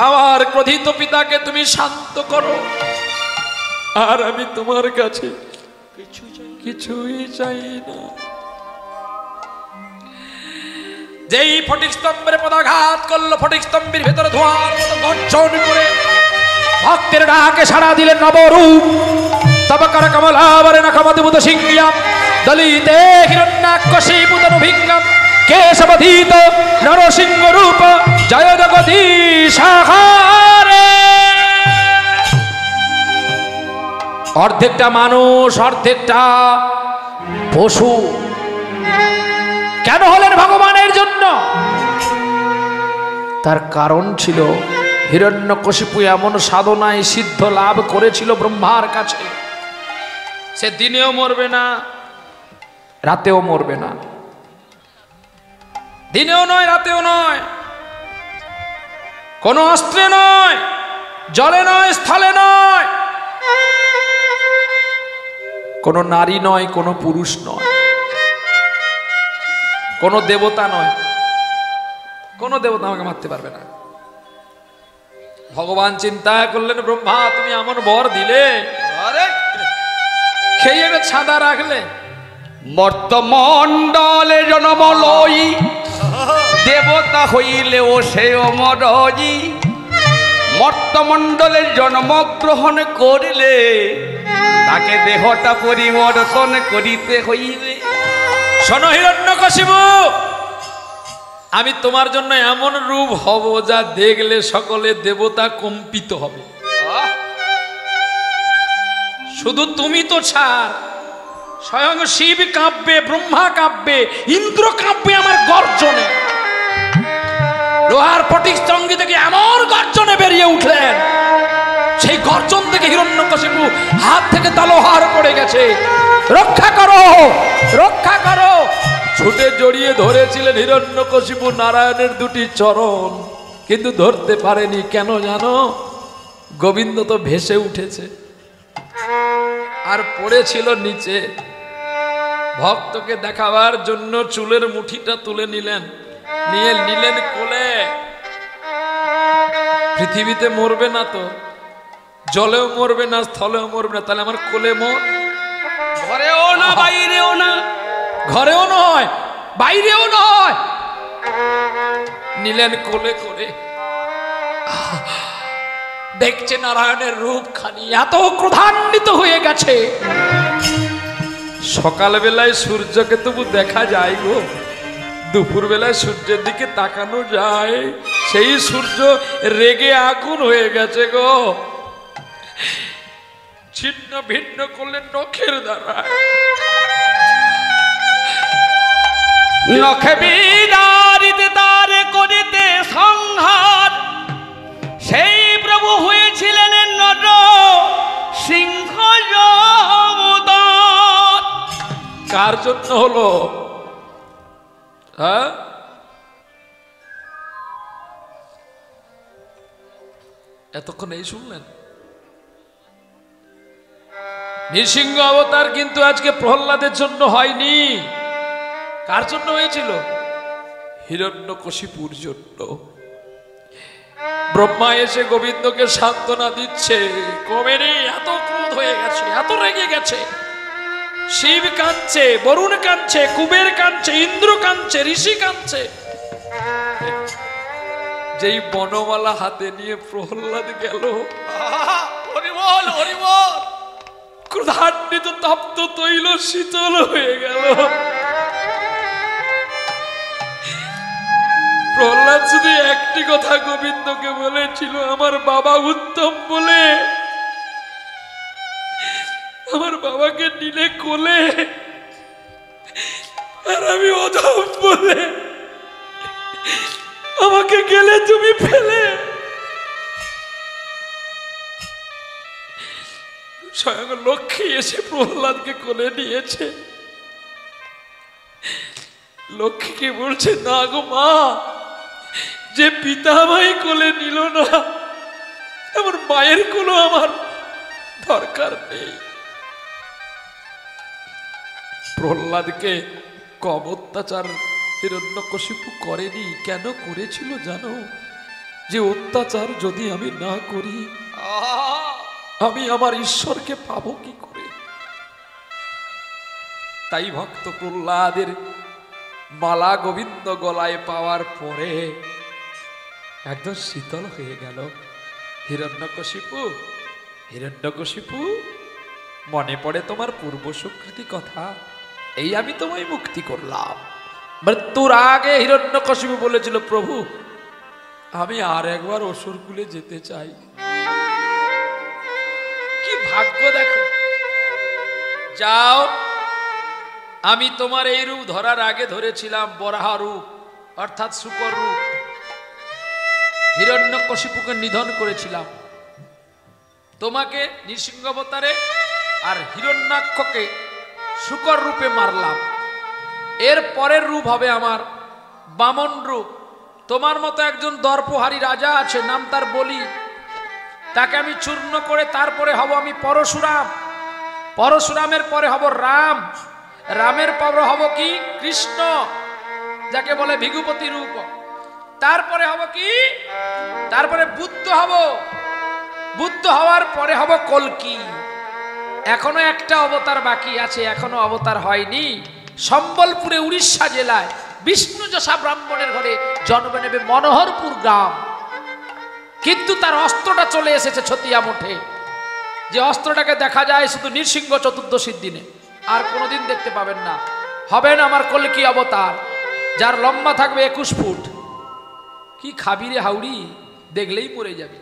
আমার ক্রোধিত পিতাকে তুমি শান্ত করো। আর আমি তোমার কাছে কিছুই চাই না। যেই ফটিক স্তম্ভের পদাঘাত করলো, ফটিক স্তম্ভের ভেতরে ধোঁয়ার মতো গর্জন করে ভক্তের ডাকে সাড়া দিলেন নবরূপ। তবকর কমলাবরে নখমধুমুত সিংহ্যম দলিতে হিরণ্যাক্ষশীপুতনুভিঙ্গম কেশবধীত নরসিংহ রূপ জয় জগদীশাহারে। অর্ধেকটা মানুষ, অর্ধেকটা পশু। কেন হলেন ভগবানের জন্য? তার কারণ ছিল হিরণ্যকশিপু এমন সাধনায় সিদ্ধ লাভ করেছিল ব্রহ্মার কাছে, সে দিনেও মরবে না, রাতেও মরবে না। দিনেও নয়, রাতেও নয়, কোনো অস্ত্রে নয়, জলে নয়, স্থলে নয়, কোনো নারী নয়, কোনো পুরুষ নয়, কোনো দেবতা নয়, কোনো দেবতা আমাকে মারতে পারবে না। ভগবান চিন্তা করলেন, ব্রহ্মা তুমি এমন বর দিলে, খেয়ে ছাদা রাখলে। মর্তমণ্ডলে জন্ম লই দেবতা হইলেও সে অমরই। মর্তমণ্ডলে জন্মগ্রহণ করিলে তাকে দেহটা পরিবর্তন করিতে হইবে। শোনো হিরণ্যকশিপু, আমি তোমার জন্য এমন রূপ হব যা দেখলে সকলে দেবতা কম্পিত হবে। শুধু তুমি তো ছাড়, স্বয়ং শিব কাঁপবে, ব্রহ্মা কাঁপবে, ইন্দ্র কাঁপবে আমার গর্জনে। লোহার ফটিক স্তম্ভ থেকে এমন গর্জনে বেরিয়ে উঠলেন, সেই গর্জন থেকে হিরণ্যকশিপু হাত থেকে তলোয়ার পড়ে গেছে। রক্ষা করো, রক্ষা করো। ছুটে জড়িয়ে ধরেছিলেন হিরণ্যকশিপু নারায়ণের দুটি চরণ। কিন্তু ধরতে পারেনি। কেন জানো? গোবিন্দ তো ভেসে উঠেছে আর পড়েছিল নিচে। ভক্তকে দেখাবার জন্য চুলের মুঠিটা তুলে নিলেন, নিলেন কোলে। পৃথিবীতে মরবে না তো, জলেও মরবে না, স্থলেও মরবে না, তাহলে আমার কোলে মর। ঘরেও না বাইরেও না, ঘরেও নয় বাইরেও নয়, নিলেন কোলে করে। দেখছে নারায়ণের রূপ খানি এত ক্রোধান্বিত হয়ে গেছে। সকাল বেলায় সূর্যকে তবু দেখা যায় গো, দুপুর বেলায় সূর্যের দিকে তাকানো যায়, সেই সূর্য রেগে আগুন হয়ে গেছে গো। ছিন্ন ভিন্ন করলেন নখের দ্বারা, নখে বিদারিতে তারে করিতে সংহার। সেই প্রভু হয়েছিলেন নর সিংহ জমদর। কার জন্য হলো? হ্যাঁ, এতক্ষণ এই শুনলেন? নৃসিংহ অবতার কিন্তু আজকে প্রহ্লাদের জন্য হয়নি। কার জন্য হয়েছিল? হিরণ্যকশিপুর জন্য। ব্রহ্মা এসে গোবিন্দকে সান্ত্বনা দিচ্ছে, কমেনি, এত ক্রোধ হয়ে গেছে, এত রেগে গেছে। শিব কাঁদছে, বরুণ কাঁদছে, কুবের কাঁদছে, ইন্দ্র কাঁদছে, ঋষি কাঁদছে। যেই বনমালা হাতে নিয়ে প্রহ্লাদ গেল, হরিবল হরিবল, ক্রোধান্বিত তপ্ত তৈল শীতল হয়ে গেল। প্রহ্লাদ শুধু একটি কথা গোবিন্দকে বলেছিল, আমার বাবা উত্তম বলে আমার বাবাকে নিলে কোলে, আর আমি অধম বলে আমাকে গেলে তুমি ফেলে। স্বয়ং লক্ষ্মী এসে প্রহ্লাদকে কোলে নিয়েছে। লক্ষ্মীকে বলছে, না গো মা, যে পিতা আমায় কোলে নিল না, আমার মায়ের কোলে আমার দরকার নেই। প্রহ্লাদকে কম অত্যাচার হিরণ্যকশিপু করেনি। কেন করেছিল জানো? যে অত্যাচার যদি আমি না করি, আমি আমার ঈশ্বরকে পাবো কি করে? তাই ভক্ত প্রহ্লাদের মালা গোবিন্দ গলায় পাওয়ার পরে একদম শীতল হয়ে গেল। হিরণ্যকশিপু, হিরণ্যকশিপু, মনে পড়ে তোমার পূর্ব সুকৃতি কথা? এই আমি তোমায় মুক্তি করলাম। মৃত্যুর আগে হিরণ্যকশিপু বলেছিল, প্রভু আমি আর একবার অসুরকুলে যেতে চাই। কি ভাগ্য দেখো! যাও, আমি তোমার এই রূপ ধরার আগে ধরেছিলাম বরাহ রূপ, অর্থাৎ শুকর রূপ। হিরণ্যকশিপুকে নিধন করেছিলাম, তোমাকে নৃসিংহ অবতারে আর হিরণ্যাক্ষকে শুকর রূপে মারলাম। এর পরের রূপ হবে আমার বামন রূপ। তোমার মতো একজন দর্পহারী রাজা আছে, নাম তার বলি, তাকে আমি চূর্ণ করে তারপরে হব আমি পরশুরাম। পরশুরামের পরে হব রাম, রামের পরে হব কি কৃষ্ণ, যাকে বলে ভিগুপতি রূপ। তারপরে হব কি? তারপরে বুদ্ধ হব। বুদ্ধ হওয়ার পরে হব কল্কি। এখনো একটা অবতার বাকি আছে, এখনো অবতার হয়নি। সম্বলপুরে উড়িষ্যা জেলায় বিষ্ণু যশা ব্রাহ্মণের ঘরে জন্ম নেবে মনোহরপুর গ্রাম। কিন্তু তার অস্ত্রটা চলে এসেছে ছতিয়া মঠে, যে অস্ত্রটাকে দেখা যায় শুধু নৃসিংহ চতুর্দশীর দিনে, আর কোনোদিন দেখতে পাবেন না। হবেন আমার কল্কি অবতার, যার লম্বা থাকবে 21 ফুট। কি খাবি রে হাউড়ি, দেখলেই মরে যাবি।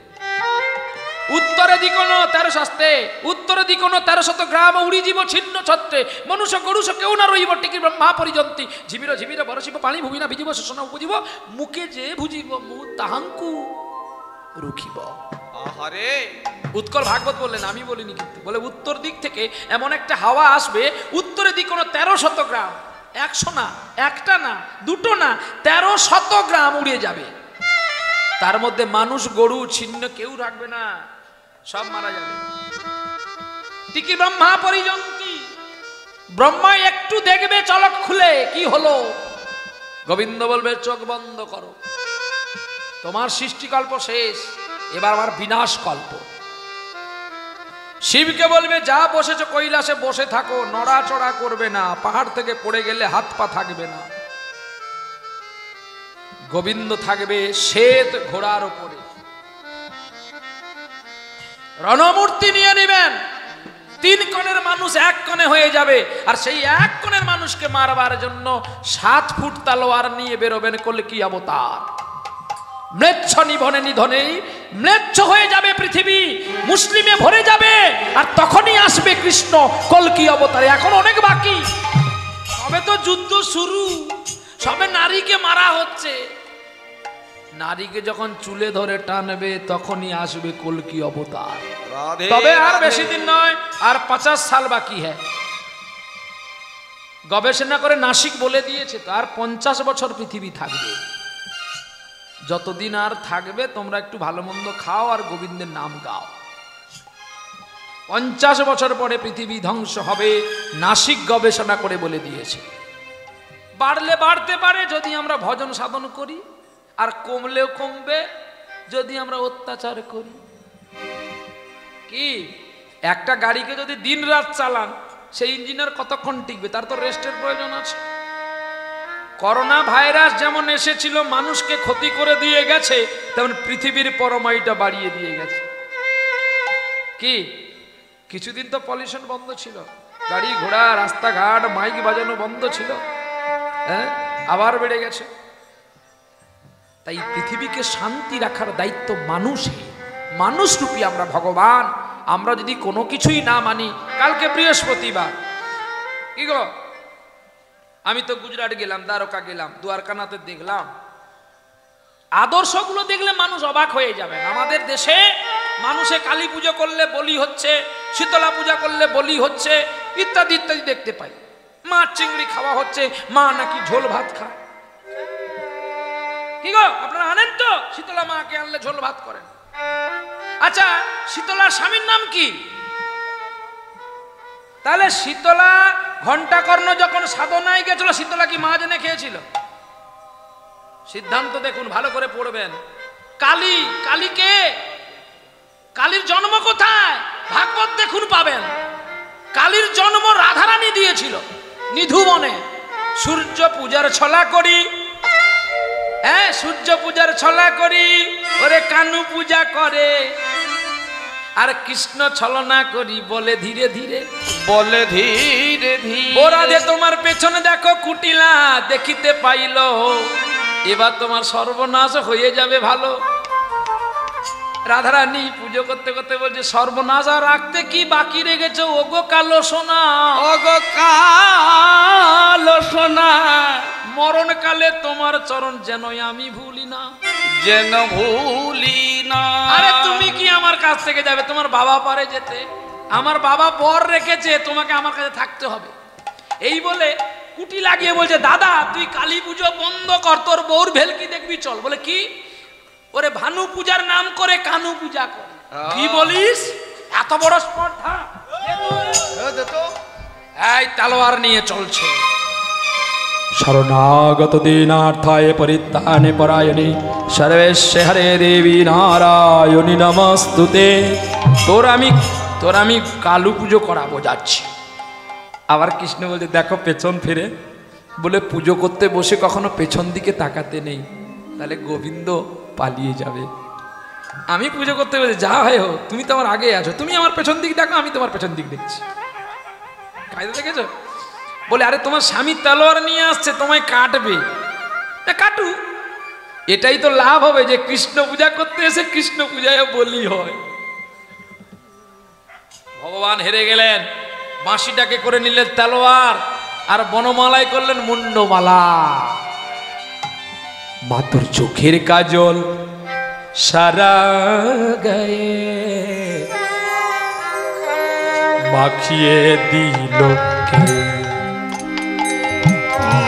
উত্তরে দিকোন 13 শাস্তে, উত্তরে দিকোন 13শত গ্রাম উড়ি জীব ছিন্ন ছত্রে, মনুষ্য গরুষ কেউ না রইব টিকি ব্রহ্মা পরিজন্তি, ঝিমির ঝিমির বরসিব পানি ভূমি না ভিজিব শোষণ উপজিব, মুখে যে ভুজিব মু তাহাঙ্কু রুখিব। আহারে, উৎকল ভাগবত বললেন, আমি বলিনি কিন্তু। বলে উত্তর দিক থেকে এমন একটা হাওয়া আসবে, উত্তরে দিকোন 13শত গ্রাম, 100 না, একটা না, দুটো না, 13শত গ্রাম উড়ে যাবে। তার মধ্যে মানুষ গরু ছিন্ন কেউ রাখবে না, সব মারা যাবে। টিকি ব্রহ্মা পরিজন্তি, ব্রহ্মা একটু দেখবে চলক খুলে কি হলো, গোবিন্দ বলবে চোখ বন্ধ করো, তোমার সৃষ্টিকল্প শেষ, এবার আমার বিনাশ কল্প। শিবকে বলবে যা বসেছো কৈলাসে বসে থাকো, নড়াচড়া করবে না, পাহাড় থেকে পড়ে গেলে হাত পা থাকবে না। গোবিন্দ থাকবে শ্বেত ঘোড়ার উপরে, রণমূর্তি নিয়ে নেবেন, 3 কোণের মানুষ 1 কোণে হয়ে যাবে, আর সেই 1 কোণের মানুষকে মারবার জন্য 7 ফুট তলোয়ার নিয়ে বেরোবেন কল্কি অবতার। ম্লেচ্ছ নিধনে নিধনেই ম্লেচ্ছ হয়ে যাবে পৃথিবী, মুসলিমে ভরে যাবে, আর তখনই আসবে কৃষ্ণ কল্কি অবতারে। এখন অনেক বাকি, সবে তো যুদ্ধ শুরু, সবে নারীকে মারা হচ্ছে। নারীকে যখন চুলে ধরে টানবে তখনই আসবে কল্কি অবতার। তবে আর বেশি দিন নয়, আর 50 সাল বাকি হ্যাঁ। গবেষণা করে নাসিক বলে দিয়েছে তো, আর 50 বছর পৃথিবী থাকবে। যতদিন আর থাকবে তোমরা একটু ভালো মন্দ খাও আর গোবিন্দের নাম গাও। 50 বছর পরে পৃথিবী ধ্বংস হবে, নাসিক গবেষণা করে বলে দিয়েছে। বাড়লে বাড়তে পারে যদি আমরা ভজন সাধন করি, আর কমলেও কমবে যদি আমরা অত্যাচার করি। কি একটা গাড়িকে যদি দিন রাত চালান, সেই ইঞ্জিনিয়ার কতক্ষণ টিকবে? তার তো রেস্টের প্রয়োজন আছে। করোনা ভাইরাস যেমন এসেছিল মানুষকে ক্ষতি করে দিয়ে গেছে, তেমন পৃথিবীর পরমায়ুটা বাড়িয়ে দিয়ে গেছে। কি কিছুদিন তো পলিউশন বন্ধ ছিল, গাড়ি ঘোড়া রাস্তাঘাট মাইক বাজানো বন্ধ ছিল, হ্যাঁ আবার বেড়ে গেছে। তাই পৃথিবীকে শান্তি রাখার দায়িত্ব মানুষের, মানুষ রূপী আমরা ভগবান। আমরা যদি কোনো কিছুই না মানি, কালকে বৃহস্পতিবার, কি গো আমি তো গুজরাট গেলাম, দ্বারকা গেলাম, দ্বারকানাথে দেখলাম, আদর্শগুলো দেখলে মানুষ অবাক হয়ে যাবে। আমাদের দেশে মানুষে কালী পুজো করলে বলি হচ্ছে, শীতলা পূজা করলে বলি হচ্ছে, ইত্যাদি ইত্যাদি দেখতে পাই। মাছ চিংড়ি খাওয়া হচ্ছে, মা নাকি ঝোল ভাত খায়। কি গো আপনারা আনেন তো? শীতলা মাকে আনলে ঝোল ভাত করেন। আচ্ছা শীতলার স্বামীর নাম কি? তাহলে শীতলা ঘণ্টাকর্ণ যখন সাধনায় গেছিল, শীতলা কি মা জেনে খেয়েছিল? সিদ্ধান্ত দেখুন, ভালো করে পড়বেন। কালী, কালী কে? কালীর জন্ম কোথায়? ভাগবত দেখুন পাবেন। কালীর জন্ম রাধারানী দিয়েছিল নিধুবনে। সূর্য পূজার ছলা করি, হ্যাঁ সূর্য পূজার ছলা করি, ওরে কানু পূজা করে, আর কৃষ্ণ ছলনা করি বলে ধীরে ধীরে, বলে ধীরে ধীরে, ও রাধে তোমার পেছনে দেখো কুটিলা দেখিতে পাইল, এবার তোমার সর্বনাশ হয়ে যাবে ভালো। রাধারানী পুজো করতে করতে বলছে সর্বনাশ আর রাখতে কি বাকি রেখেছ ওগো কালো সোনা, ওগো কালো সোনা, মরণকালে তোমার চরণ যেন আমি ভুলি না, যেন ভুলি না। আরে তুমি কি আমার কাছ থেকে যাবে? তোমার বাবা পারে যেতে, আমার বাবা বর রেখেছে, তোমাকে আমার কাছে থাকতে হবে। এই বলে কুটি লাগিয়ে বলছে দাদা তুই কালী পুজো বন্ধ কর, তোর বউর ভেলকি দেখবি চল। বলে কি? ওরে ভানু পূজার নাম করে কানু পূজা করে। কি বলিস? এত বড় স্পর্ধা! এই তলোয়ার নিয়ে চলছে। শরণাগত দীনার্থায় পরিত্রাণে পরায়ণে সর্বেশ্বর হরে দেবী নারায়ণী নমস্তুতে। তোর আমি কালু পুজো করাবো, যাচ্ছি। আবার কৃষ্ণ বলছে দেখো পেছন ফিরে, বলে পুজো করতে বসে কখনো পেছন দিকে তাকাতে নেই, তাহলে গোবিন্দ পালিয়ে যাবে। আমি পুজো করতে বসে যা হয় হোক, তুমি তো আমার আগে আছো, তুমি আমার পেছন দিক দেখো, আমি তোমার পেছন দিক দেখছি। কায়দা দেখেছো? বলে আরে তোমার স্বামী তলোয়ার নিয়ে আসছে, তোমায় কাটবে, কাটু, এটাই তো লাভ হবে যে কৃষ্ণ পূজা করতে এসে কৃষ্ণ পূজায় বলি হয়। ভগবান হেরে গেলেন, বাঁশিটাকে করে নিলেন তলোয়ার, আর বনমালাই করলেন মুন্ডমালা। মাতুর চোখের কাজল সারা গায়ে মাখিয়ে দিল কে,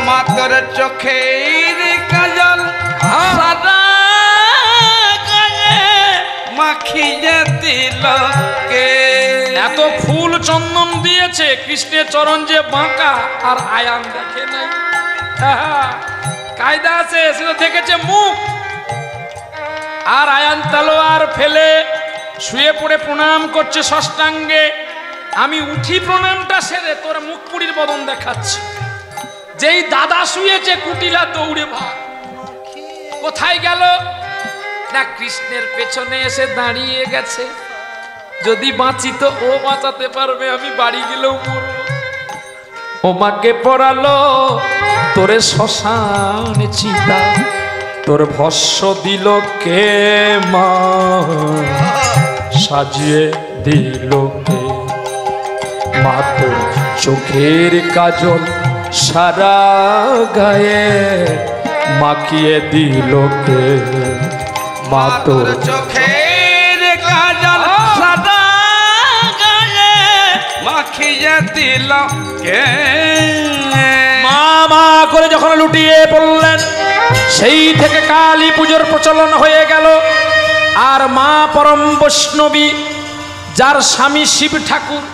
মাতর চোখের কাজল সারা মাখিয়ে দিল কে এত ফুল চন্দন দিয়েছে, কৃষ্ণের চরণ যে বাঁকা আর আয়ান দেখে নাই। কায়দা আছে, সেটা দেখেছে মুখ। আর আয়ান তলোয়ার ফেলে শুয়ে পড়ে প্রণাম করছে ষষ্ঠাঙ্গে। আমি উঠি প্রণামটা সেরে তোর মুখ পুরীর বদন দেখাচ্ছি। যেই দাদা শুয়েছে কুটিলা দৌড়ে ভাগ। কোথায় গেল না, কৃষ্ণের পেছনে এসে দাঁড়িয়ে গেছে। যদি বাঁচি তো ও বাঁচাতে পারবে, আমি বাড়ি গেলেও মরব। ও মাকে পড়ালো তোরে শ্মশানে চিতা, তোর ভস্য দিল কে মা, সাজিয়ে দিল কে মা, তোর চোখের কাজল সারা গায়ে মাখিয়ে দিল কে মা, তোর চোখের কাজল সাদা গায়ে মাখিয়ে দিল কে। মা মা করে যখন লুটিয়ে পড়লেন, সেই থেকে কালী পুজোর প্রচলন হয়ে গেল। আর মা পরম বৈষ্ণবী, যার স্বামী শিব ঠাকুর।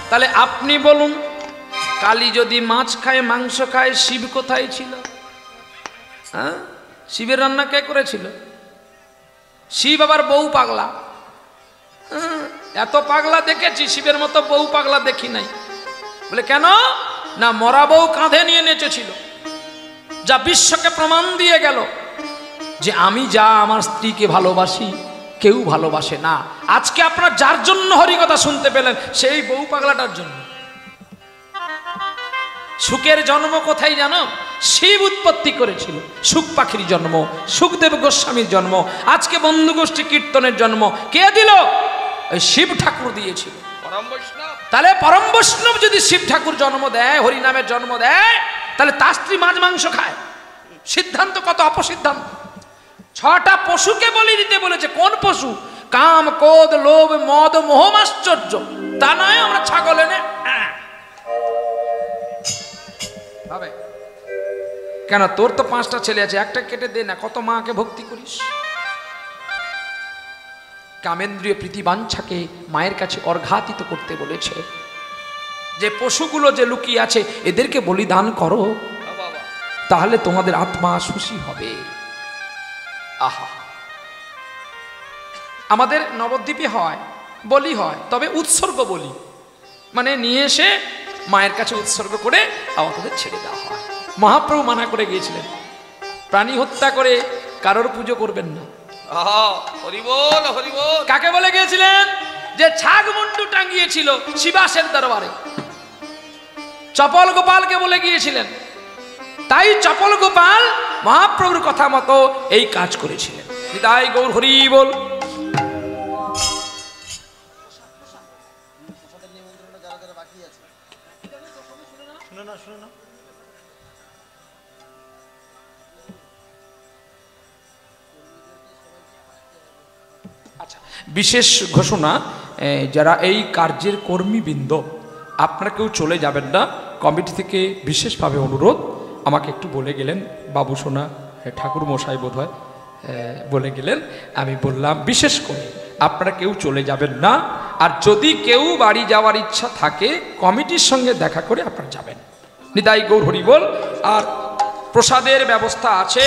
তাহলে আপনি বলুন, কালী যদি মাছ খায়, মাংস খায়, শিব কোথায় ছিল? হ্যাঁ, শিবের রান্না কে করেছিল? শিব আবার বউ পাগলা। এত পাগলা দেখেছি, শিবের মতো বউ পাগলা দেখি নাই। বলে কেন না, মরা বউ কাঁধে নিয়ে নেচেছিল, যা বিশ্বকে প্রমাণ দিয়ে গেল যে আমি যা আমার স্ত্রীকে ভালোবাসি কেউ ভালোবাসে না। আজকে আপনারা যার জন্য হরিকথা শুনতে পেলেন, সেই বউ পাগলাটার জন্য। সুখের জন্ম কোথায় জানো? শিব উৎপত্তি করেছিল। সুখ পাখির জন্ম, সুখদেব গোস্বামীর জন্ম, আজকে বন্ধু গোষ্ঠী কীর্তনের জন্ম কে দিল? ওই শিব ঠাকুর দিয়েছিল। পরম বৈষ্ণব। তাহলে পরম বৈষ্ণব যদি শিব ঠাকুর জন্ম দেয়, হরিনামের জন্ম দেয়, তাহলে তার স্ত্রী মাছ মাংস খায়। সিদ্ধান্ত কত অপসিদ্ধান্ত। 6টা পশুকে বলি দিতে বলেছে। কোন পশু? কাম, ক্রোধ, লোভ, মদ, মোহ, আশ্চর্য। তা নয় আমরা ছাগল এনে হবে কেন? তোর তো 5টা ছেলে আছে, একটা কেটে দে না। কত মাকে ভক্তি করিস। কামেন্দ্রীয় প্রীতিবাঞ্ছাকে মায়ের কাছে অর্ঘাতিত করতে বলেছে। যে পশুগুলো যে লুকিয়ে আছে, এদেরকে বলিদান করো, তাহলে তোমাদের আত্মা সুখী হবে। আহা, আমাদের নবদ্বীপে হয়, বলি হয়, তবে উৎসর্গ বলি, মানে নিয়ে এসে মায়ের কাছে উৎসর্গ করে আমাদের ছেড়ে দেওয়া হয়। মহাপ্রভু মানা করে গিয়েছিলেন, প্রাণী হত্যা করে কারোর পুজো করবেন না। হরিবোল হরিবোল। কাকে বলে গিয়েছিলেন? যে ছাগ মুন্ডু টাঙ্গিয়েছিল শিবাসের দরবারে, চপল গোপালকে বলে গিয়েছিলেন। তাই চপল গোপাল মহাপ্রভুর কথা মতো এই কাজ করেছিলেন। নিতাই গৌর হরি বল। আচ্ছা, বিশেষ ঘোষণা, যারা এই কার্যের কর্মীবৃন্দ, আপনারা কেউ চলে যাবেন না। কমিটি থেকে বিশেষভাবে অনুরোধ, আমাকে একটু বলে গেলেন, বাবু সোনা ঠাকুর মশাই বোধ হয় বলে গেলেন, আমি বললাম বিশেষ করে আপনারা কেউ চলে যাবেন না। আর যদি কেউ বাড়ি যাওয়ার ইচ্ছা থাকে, কমিটির সঙ্গে দেখা করে আপনারা যাবেন। নিতাই গৌর হরি বল। আর প্রসাদের ব্যবস্থা আছে,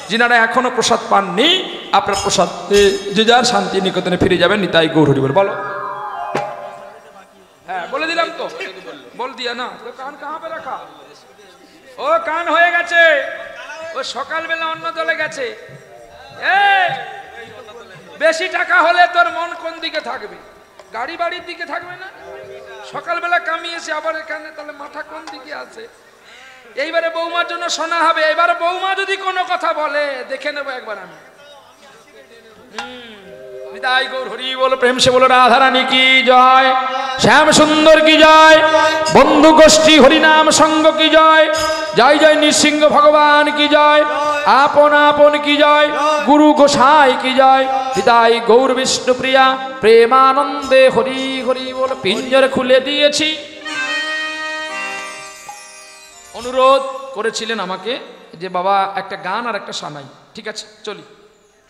যিনারা এখনো প্রসাদ পাননি, আপনার প্রসাদ যে যার শান্তি নিকেতনে ফিরে যাবেন। নিতাই গৌর হরি বল। বলো। হ্যাঁ, বলে দিলাম তো, বল দিয়া না। কান কাহা পে রাখা? ও কান হয়ে গেছে, ও সকালবেলা অন্য দলে গেছে। বেশি টাকা হলে তোর মন কোন দিকে থাকবে? গাড়ি বাড়ির দিকে থাকবে না? সকালবেলা কামিয়েছে আবার এখানে, তাহলে মাথা কোন দিকে আছে? এইবারে বৌমার জন্য শোনা হবে। এবার বৌমা যদি কোনো কথা বলে দেখে নেবো একবার আমি। নিতাই গৌর হরি বল। প্রেম সে বলো রাধা রানী কি জয়, শ্যাম সুন্দর কি জয়, বন্ধু গোষ্ঠী হরিনাম সঙ্গ কি জয়, জয় জয় নৃসিংহ ভগবান কি জয়, আপন আপন কি জয়, গুরু গোসাই কি জয়। নিতাই গৌর বিষ্ণু প্রিয়া প্রেমানন্দে হরি হরি বল। পিঞ্জর খুলে দিয়েছি। অনুরোধ করেছিলেন আমাকে যে বাবা একটা গান আর একটা সানাই। ঠিক আছে, চলি।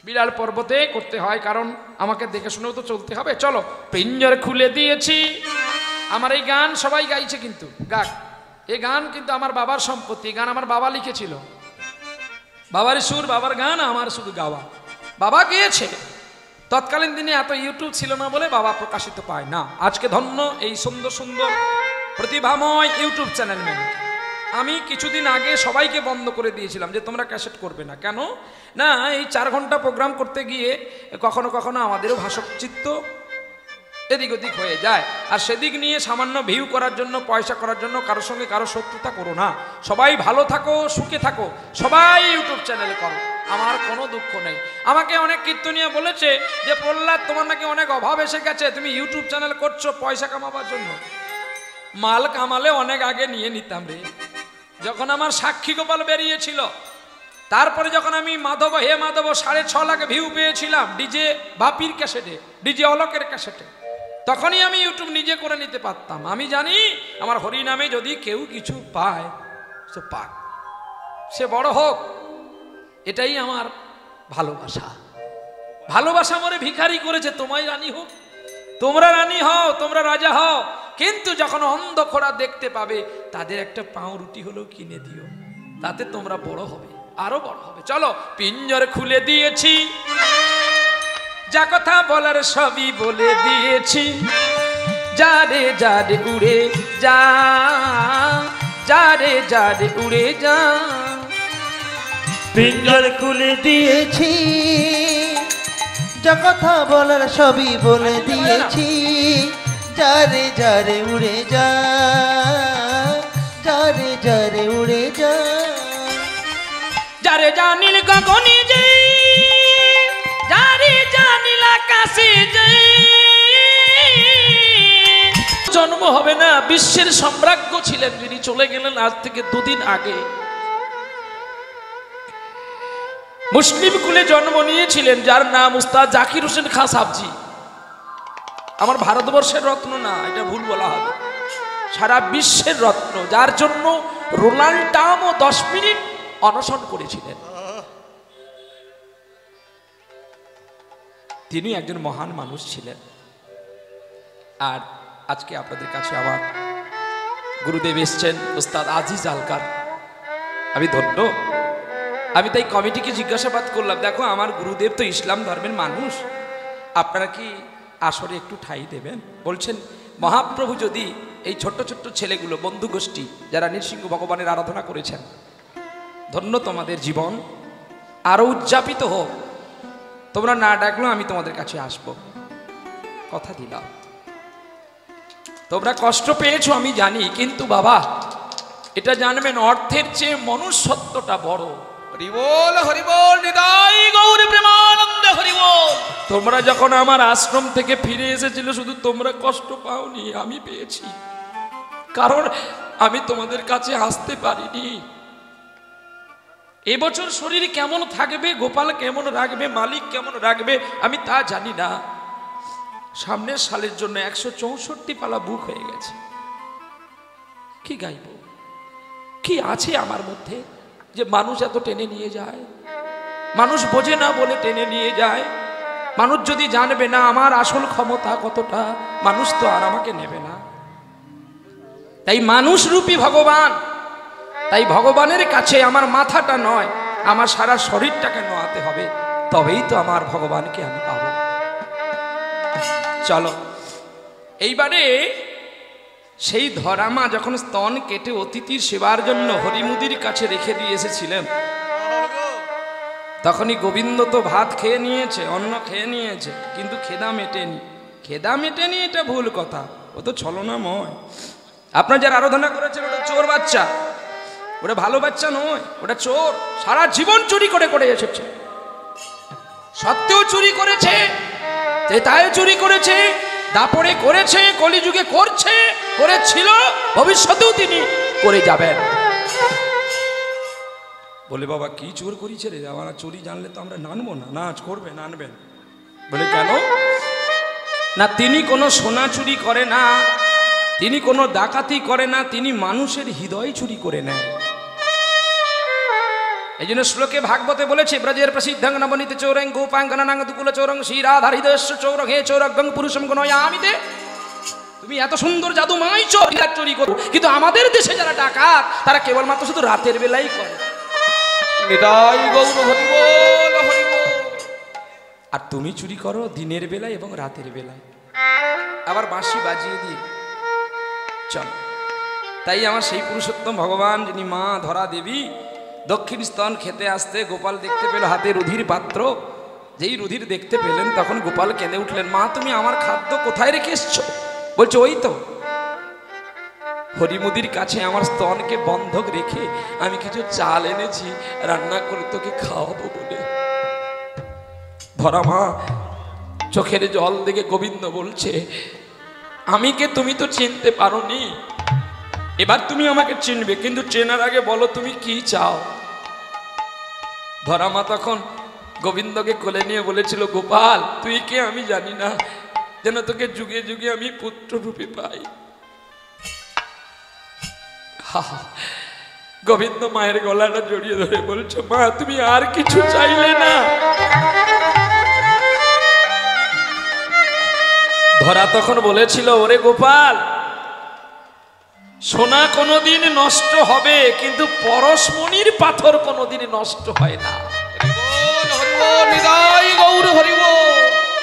বিড়াল পর্বতে করতে হয়, কারণ আমাকে দেখে শুনেও তো চলতে হবে। চলো, পিঞ্জর খুলে দিয়েছি। আমার এই গান সবাই গাইছে, কিন্তু গাক, এই গান কিন্তু আমার বাবার সম্পত্তি। গান আমার বাবা লিখেছিল, বাবার সুর, বাবার গান, আমার শুধু গাওয়া। বাবা গিয়েছে। তৎকালীন দিনে এত ইউটিউব ছিল না বলে বাবা প্রকাশিত পায় না। আজকে ধন্য এই সুন্দর সুন্দর প্রতিভাময় ইউটিউব চ্যানেল মেনে। আমি কিছুদিন আগে সবাইকে বন্ধ করে দিয়েছিলাম যে তোমরা ক্যাসেট করবে না। কেন না, এই 4 ঘন্টা প্রোগ্রাম করতে গিয়ে কখনো কখনো আমাদেরও ভাষক চিত্ত এদিক ওদিক হয়ে যায়। আর সেদিক নিয়ে সামান্য ভিউ করার জন্য, পয়সা করার জন্য কারোর সঙ্গে কারো শত্রুতা করো না। সবাই ভালো থাকো, সুখে থাকো, সবাই ইউটিউব চ্যানেলে করো, আমার কোনো দুঃখ নেই। আমাকে অনেক কীর্তনীয় বলেছে যে প্রহ্লাদ, তোমার নাকি অনেক অভাব এসে গেছে, তুমি ইউটিউব চ্যানেল করছো পয়সা কামাবার জন্য। মাল কামালে অনেক আগে নিয়ে নিতাম রে। যখন আমার সাক্ষী গোপাল বেরিয়েছিল, তারপরে যখন আমি মাধব হে মাধব 6.5 লাখ ভিউ পেয়েছিলাম ডিজে বাপির ক্যাসেটে, ডিজে অলোকের ক্যাসেটে, তখনই আমি ইউটিউব নিজে করে নিতে পারতাম। আমি জানি আমার হরি নামে যদি কেউ কিছু পায়, সে পাক, সে বড় হোক, এটাই আমার ভালোবাসা। ভালোবাসা মরে ভিখারি করেছে, তোমায় রানী হোক, তোমরা রানী হও, তোমরা রাজা হও, কিন্তু যখন অন্ধ খোড়া দেখতে পাবে, তাদের একটা পাউরুটি হলেও কিনে দিও, তাতে তোমরা বড় হবে, আরো বড় হবে। চলো, পিঞ্জর খুলে দিয়েছি, যা কথা বলার সবই বলে দিয়েছি। যারে যারে উড়ে যা, যারে যারে উড়ে যা। পিঞ্জর খুলে দিয়েছি, যা কথা বলার সবই বলে দিয়েছি। যারে যারে উড়ে যা, যারে যারে উড়ে যা। যারে জানিল গগনে যাই, যারে জানিল আকাশে যাই। জন্ম হবে না, বিশ্বের সম্রাজ্ঞ ছিলেন যিনি, চলে গেলেন আজ থেকে 2 দিন আগে। মুসলিম কুলে জন্ম নিয়েছিলেন, যার নাম উস্তাদ জাকির হোসেন খান সাবজি। আমার ভারতবর্ষের রত্ন না, এটা ভুল বলা হবে, সারা বিশ্বের রত্ন, যার জন্য রোনাল্ড টামও 10 মিনিট অনশন করেছিলেন। তিনি একজন মহান মানুষ ছিলেন। আর আজকে আপনাদের কাছে আমার গুরুদেব এসছেন, উস্তাদ আজিজ আলকার। আমি ধন্য। আমি তাই কমিটিকে জিজ্ঞাসাবাদ করলাম, দেখো আমার গুরুদেব তো ইসলাম ধর্মের মানুষ, আপনারা কি আসরে একটু ঠাঁই দেবেন? বলছেন, মহাপ্রভু যদি এই ছোট্ট ছোট্ট ছেলেগুলো, বন্ধু গোষ্ঠী যারা নৃসিংহ ভগবানের আরাধনা করেছেন, ধন্য তোমাদের জীবন, আরো উদযাপিত হোক, তোমরা না ডাকলেও আমি তোমাদের কাছে আসব, কথা দিলাম। তোমরা কষ্ট পেয়েছো আমি জানি, কিন্তু বাবা এটা জানবেন, অর্থের চেয়ে মনুষ্যত্বটা বড়। হরিবোল হরিবোল, নিতাই গৌর প্রেমানন্দে হরিবোল। তোমরা যখন আমার আশ্রম থেকে ফিরে এসেছিল, শুধু তোমরা কষ্ট পাওনি, আমি পেয়েছি, কারণ আমি তোমাদের কাছে আসতে পারিনি। এবছর শরীর কেমন থাকবে, গোপাল কেমন রাখবে, মালিক কেমন রাখবে, আমি তা জানি না। সামনের সালের জন্য 164 পালা বুক হয়ে গেছে। কি গাইব, কি আছে আমার মধ্যে যে মানুষ এত টেনে নিয়ে যায়? মানুষ বোঝে না বলে টেনে নিয়ে যায়। মানুষ যদি জানবে না আমার আসল ক্ষমতা কতটা, মানুষ তো আর আমাকে নেবে না। তাই মানুষ রূপী ভগবান, তাই ভগবানের কাছে আমার মাথাটা নয়, আমার সারা শরীরটাকে নোয়াতে হবে, তবেই তো আমার ভগবানকে আমি পাবো। চলো, এইবারে সেই ধরামা যখন স্তন কেটে অতিথির সেবার জন্য হরিমুদির কাছে রেখে দিয়ে এসেছিলেন, তখনই গোবিন্দ তো ভাত খেয়ে নিয়েছে, অন্ন খেয়ে নিয়েছে, কিন্তু খেদা মেটেনি। খেদা মেটেনি এটা ভুল কথা, ও তো ছলনাময়। আপনার যারা আরাধনা করেছেন ওটা চোর বাচ্চা, ওটা ভালো বাচ্চা নয়, ওটা চোর। সারা জীবন চুরি করে করে এসেছে, সত্ত্বেও চুরি করেছে, তেতায় চুরি করেছে, দাপড়ে করেছে, কলিযুগে করছে, করেছিল, ভবিষ্যতেও তিনি করে যাবেন। বলে বাবা কি চোর করেছে রে? আমার চুরি জানলে তো আমরা নানবো না। না করবেন, আনবেন। বলে কেন? না তিনি কোনো সোনা চুরি করে না, তিনি কোনো ডাকাতি করে না, তিনি মানুষের হৃদয় চুরি করে নেয়। এই জন্য শ্লোকে ভাগবতে বলেছে ব্রজের প্রসিদ্ধং নবনীত চৌরং গোপাঙ্গনাং দুকুল চৌরং শ্রীরাধারিদস্য চৌরং হে চৌরগং পুরুষম গণয়ামিতে। তুমি এত সুন্দর জাদু মাইছো চুরি করো, কিন্তু আমাদের দেশে যারা ডাকাত তারা কেবলমাত্র শুধু রাতের বেলাই করে। নিতাই গৌর হরি বল হরি বল। আর তুমি চুরি করো দিনের বেলায় এবং রাতের বেলায়, আবার বাঁশি বাজিয়ে দিয়ে চল। তাই আমার সেই পুরুষোত্তম ভগবান যিনি মা ধরা দেবী দক্ষিণ স্তন খেতে আসতে গোপাল দেখতে পেল হাতে রুধির পাত্র। যেই রুধির দেখতে পেলেন তখন গোপাল কেঁদে উঠলেন, মা তুমি আমার খাদ্য কোথায় রেখে এসছো? বলছে ওই তো হরিমুদির কাছে আমার স্তনকে বন্ধক রেখে আমি কিছু চাল এনেছি রান্না করে তোকে খাওয়াবো বলে। ধরা মা চোখের জল দেখে গোবিন্দ বলছে, আমি কে তুমি তো চিনতে পারোনি, এবার তুমি আমাকে চিনবে, কিন্তু চেনার আগে বলো তুমি কি চাও। ধরা মা তখন গোবিন্দকে কোলে নিয়ে বলেছিল, গোপাল তুই কে আমি জানি না, যেন তোকে যুগে যুগে আমি পুত্র রূপে পাই। গোবিন্দ মায়ের গলাটা জড়িয়ে ধরে বলছো, মা তুমি আর কিছু চাইলে না? ধরা তখন বলেছিল, ওরে গোপাল সোনা কোনোদিন নষ্ট হবে, কিন্তু পরশমণির পাথর কোনোদিন নষ্ট হয় না।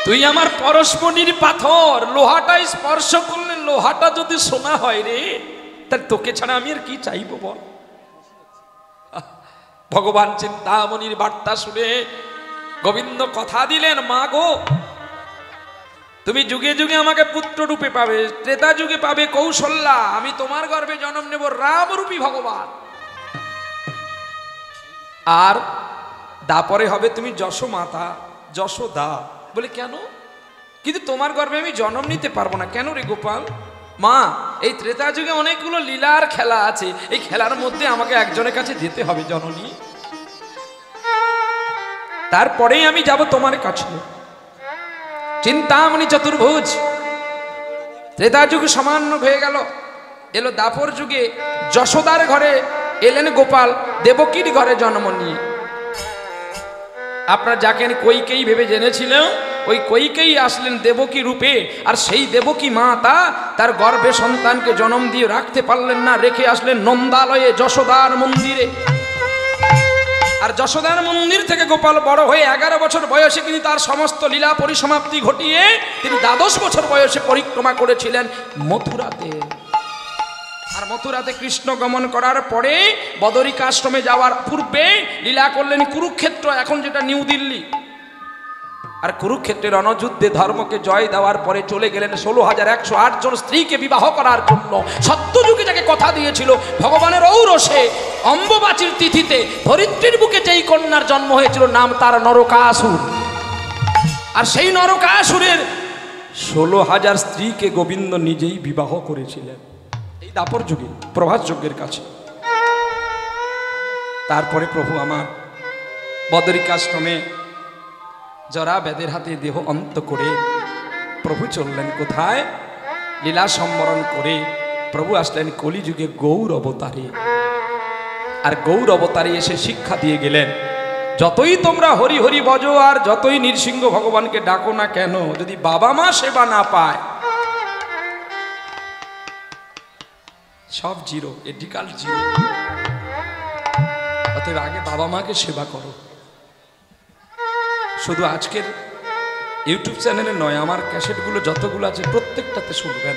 তুই আমার পরশমণির পাথর, লোহাটাই স্পর্শ করলে লোহাটা যদি সোনা হয় রে, তার তোকে ছাড়া আমি আর কি চাইবো বল। ভগবান চিন্তামণির বার্তা শুনে গোবিন্দ কথা দিলেন, মা গো তুমি যুগে যুগে আমাকে পুত্র রূপে পাবে, ত্রেতা যুগে পাবে কৌশল্যা, আমি তোমার গর্ভে জন্ম নেব রামরূপী ভগবান, আর দাপরে হবে তুমি যশোমাতা যশোদা। বলে কেন? কিন্তু তোমার গর্ভে আমি জন্ম নিতে পারবো না। কেন রে গোপাল? মা এই ত্রেতা যুগে অনেকগুলো লীলার খেলা আছে, এই খেলার মধ্যে আমাকে একজনের কাছে যেতে হবে জননী, তারপরেই আমি যাব তোমার কাছে। চিন্তামণি চতুর্ভুজ ত্রেতা যুগে সমান্য হয়ে গেল, এলো দাপর যুগে যশোদার ঘরে এলেন গোপাল দেবকীর ঘরে জন্ম নিয়ে। আপনারা যাকে কৈকেয়ী ভেবে জেনেছিলেন, ওই কৈকেয়ী আসলেন দেবকী রূপে, আর সেই দেবকী মা তার গর্ভে সন্তানকে জন্ম দিয়ে রাখতে পারলেন না, রেখে আসলেন নন্দালয়ে যশোদার মন্দিরে। আর যশোদার মন্দির থেকে গোপাল বড় হয়ে 11 বছর বয়সে কিন্তু তার সমস্ত লীলা পরিসমাপ্তি ঘটিয়ে তিনি 12 বছর বয়সে পরিক্রমা করেছিলেন মথুরাতে। আর মথুরাতে কৃষ্ণ গমন করার পরে বদরিকাশ্রমে যাওয়ার পূর্বে লীলা করলেন কুরুক্ষেত্র, এখন যেটা নিউ দিল্লি। আর কুরুক্ষেত্রের রণযুদ্ধে ধর্মকে জয় দেওয়ার পরে চলে গেলেন 16,108 জন স্ত্রীকে বিবাহ করার জন্য। সত্যযুগে যাকে কথা দিয়েছিল ভগবানের ঔরসে অম্বুবাচীর তিথিতে ধরিত্রীর বুকে যেই কন্যার জন্ম হয়েছিল নাম তার নরকাসুর। আর সেই নরকাসুরের 16,000 স্ত্রীকে গোবিন্দ নিজেই বিবাহ করেছিলেন এই দাপর যুগে প্রভাস যজ্ঞের কাছে। তারপরে প্রভু আমার বদরিকাশ্রমে জরা বেদের হাতে দেহ অন্ত করে প্রভু চললেন কোথায়? লীলা সম্বরণ করে প্রভু আসলেন কলিযুগে গৌর অবতারে। আর গৌর অবতারে এসে শিক্ষা দিয়ে গেলেন, যতই তোমরা হরি হরি বজো আর যতই নৃসিংহ ভগবানকে ডাকো না কেন, যদি বাবা মা সেবা না পায় সব জিরো, এডিকাল জিরো। অতএব আগে বাবা মাকে সেবা করো। শুধু আজকের ইউটিউব চ্যানেলে নয়, আমার ক্যাসেটগুলো যতগুলো আছে প্রত্যেকটাতে শুনবেন,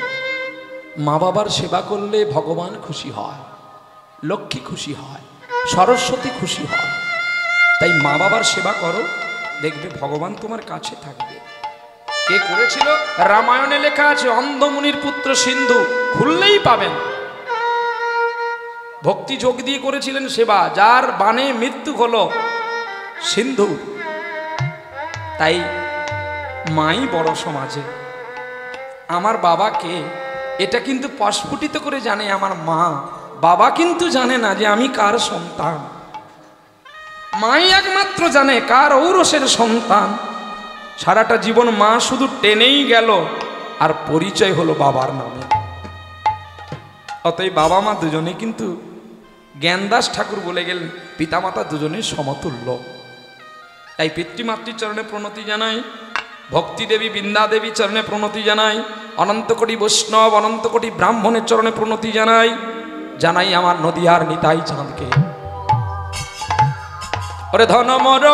মা বাবার সেবা করলে ভগবান খুশি হয়, লক্ষ্মী খুশি হয়, সরস্বতী খুশি হয়। তাই মা বাবার সেবা করো, দেখবে ভগবান তোমার কাছে থাকবে। কে করেছিল? রামায়ণে লেখা আছে, অন্ধমুনির পুত্র সিন্ধু, খুললেই পাবেন। ভক্তি যোগ দিয়ে করেছিলেন সেবা, যার বাণে মৃত্যু হলো সিন্ধু। তাই মাই বড় সমাজে। আমার বাবাকে এটা কিন্তু প্রস্ফুটিত করে জানে আমার মা, বাবা কিন্তু জানে না যে আমি কার সন্তান। মাই একমাত্র জানে কার ঔরসের সন্তান। সারাটা জীবন মা শুধু টেনেই গেল, আর পরিচয় হলো বাবার নামে। অতএব বাবা মা দুজনে কিন্তু জ্ঞানদাস ঠাকুর বলে গেলেন পিতামাতা দুজনেই সমতুল্য। তাই পিতৃমাতৃর চরণে প্রণতি জানাই, ভক্তি দেবী বৃন্দা দেবী চরণে প্রণতি জানাই, অনন্ত কোটি বৈষ্ণব অনন্ত কোটি ব্রাহ্মণের চরণে প্রণতি জানাই, জানাই আমার নদিয়ার নিতাই চাঁদকে। ওরে ধনমর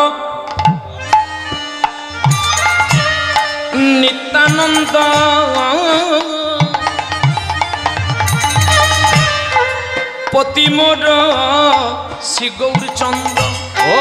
নিত্যানন্দ পতিমোর শ্রী গৌরচন্দ্র ও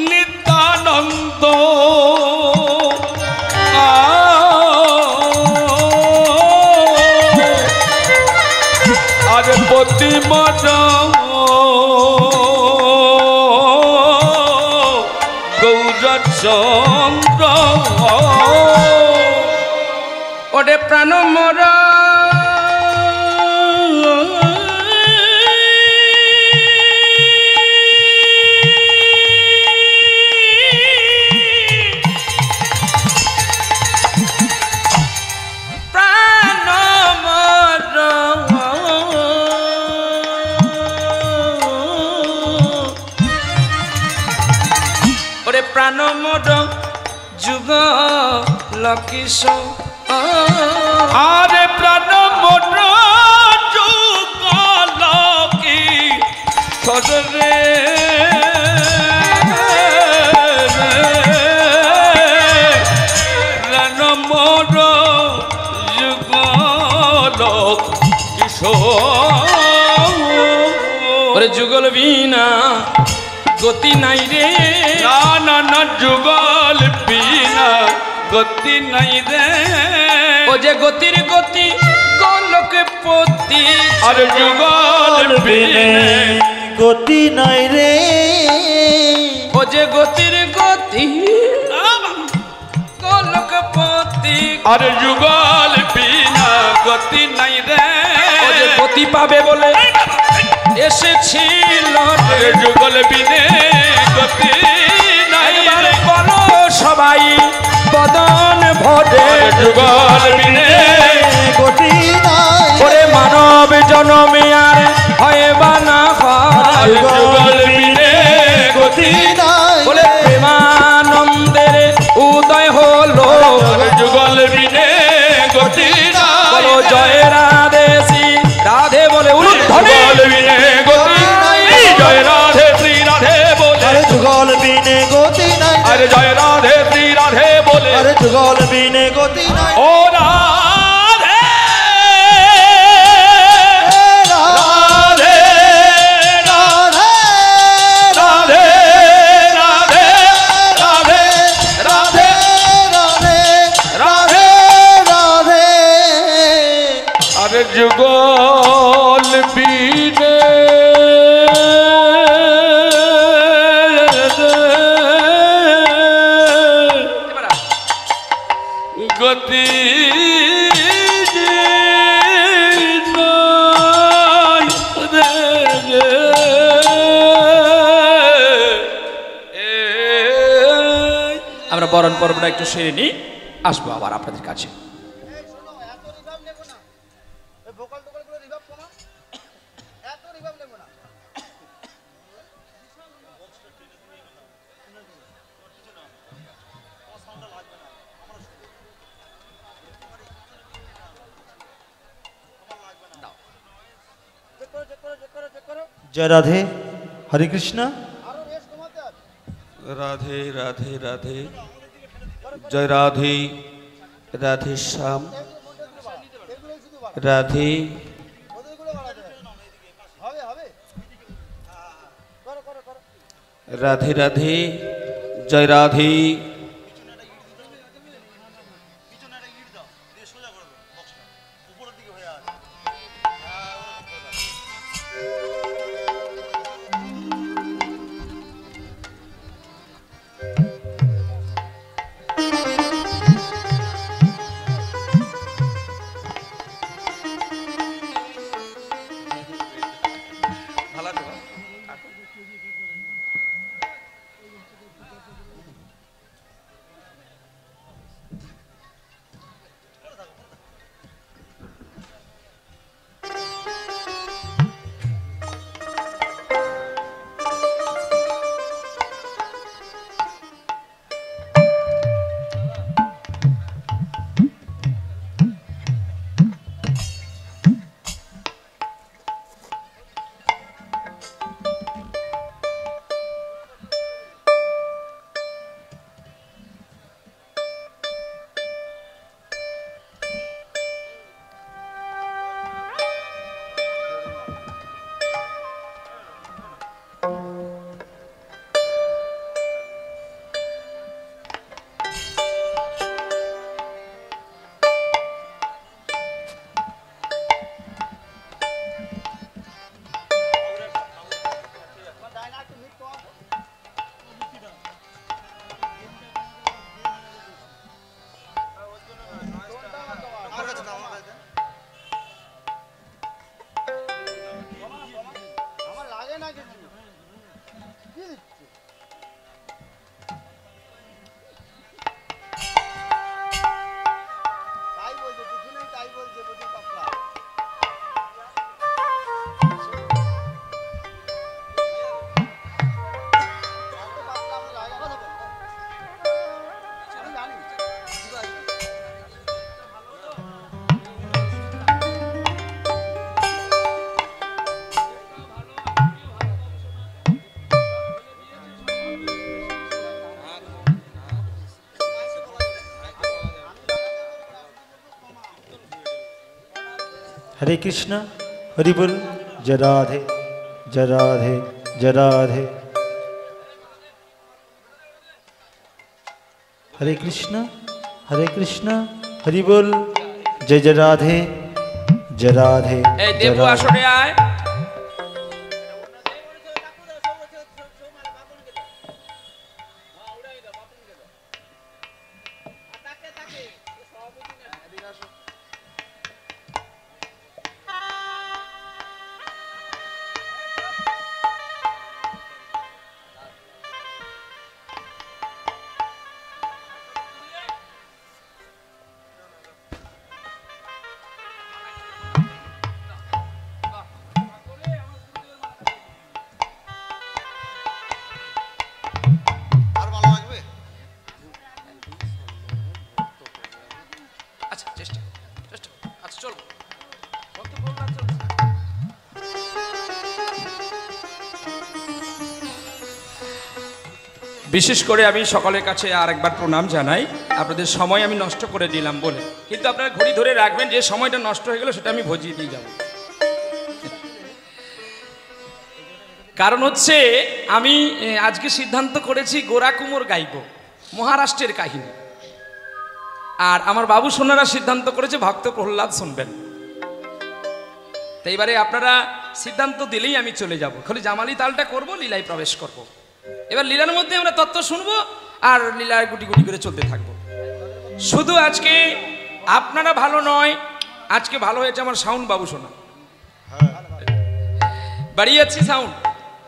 নিত্যানন্দ আরে পতিমদ গৌরচন্দ্র ওরে প্রাণ মোরা প্রাণ মোর যুগ লকিশ আরে প্রাণ মোর যুগ লকি সরে প্রাণ মোর যুগ লকিশ ওরে যুগল বিনা গতি নাই রে না না না যুগল বিনা গতি নাই রে ও যে গতির গতি গোলক পতি আর যুগল বিনে গতি নাই রে ও যে গতির গতি গোলক পতি আর যুগল বিনা গতি নাই রে ও যে গতি পাবে বলে এসেছিল যুগল বিনে গতি নাই রে বলো সবাই বদন ভরে যুগল বিনে গতি নাই ওরে মানব জনমে আর হয় বা না হয় যুগল বিনে গতি নাই বলে প্রেমানন্দের উদয় হলো যুগল বিনে গতি বলো জয় রাধে শ্রী রাধে বলে যুগল বিনে গতি জয় রাধে শ্রী রাধে বলে আরে যুগল বিনে গতি নাই আরে জয় রাধে শ্রী রাধে বলে আরে যুগল বিনে গতি নাই ও রাধে রাধে রাধে রাধে রাধে রাধে রাধে রাধে রাধে রাধে রাধে আরে যুগল বিনে গতি আমরা বরণ পর্বটা একটু সেরে নিই, আসবো আবার আপনাদের কাছে। জয় রাধে হরে কৃষ্ণ রাধে রাধে রাধে জয় রাধে রাধে শ্যাম রাধে রাধে রাধে জয় রাধে हरे कृष्णा हरि बोल जय राधे जय राधे जय राधे। हरे कृष्णा हरि बोल जय जय राधे जय राधे। देबू আসরে আয়। বিশেষ করে আমি সকলের কাছে আরেকবার প্রণাম জানাই। আপনাদের সময় আমি নষ্ট করে দিলাম বলে, কিন্তু আপনারা ঘড়ি ধরে রাখবেন, যে সময়টা নষ্ট হয়ে গেল সেটা আমি ভজিয়ে দিয়ে যাব। কারণ হচ্ছে আমি আজকে সিদ্ধান্ত করেছি গোরা কুমোর গাইব, মহারাষ্ট্রের কাহিনী। আর আমার বাবু সোনারা সিদ্ধান্ত করেছে ভক্ত প্রহ্লাদ শুনবেন। তো এইবারে আপনারা সিদ্ধান্ত দিলেই আমি চলে যাব, খালি জামালি তালটা করব, লীলায় প্রবেশ করব। এবার লীলার মধ্যে আমরা তত্ত্ব শুনবো আর লীলার গুটি গুটি করে চলতে থাকবো। শুধু আজকে আপনারা ভালো নয়, আজকে ভালো হয়েছে আমার সাউন্ড বাবু শোনা, बढ़िया अच्छी साउंड।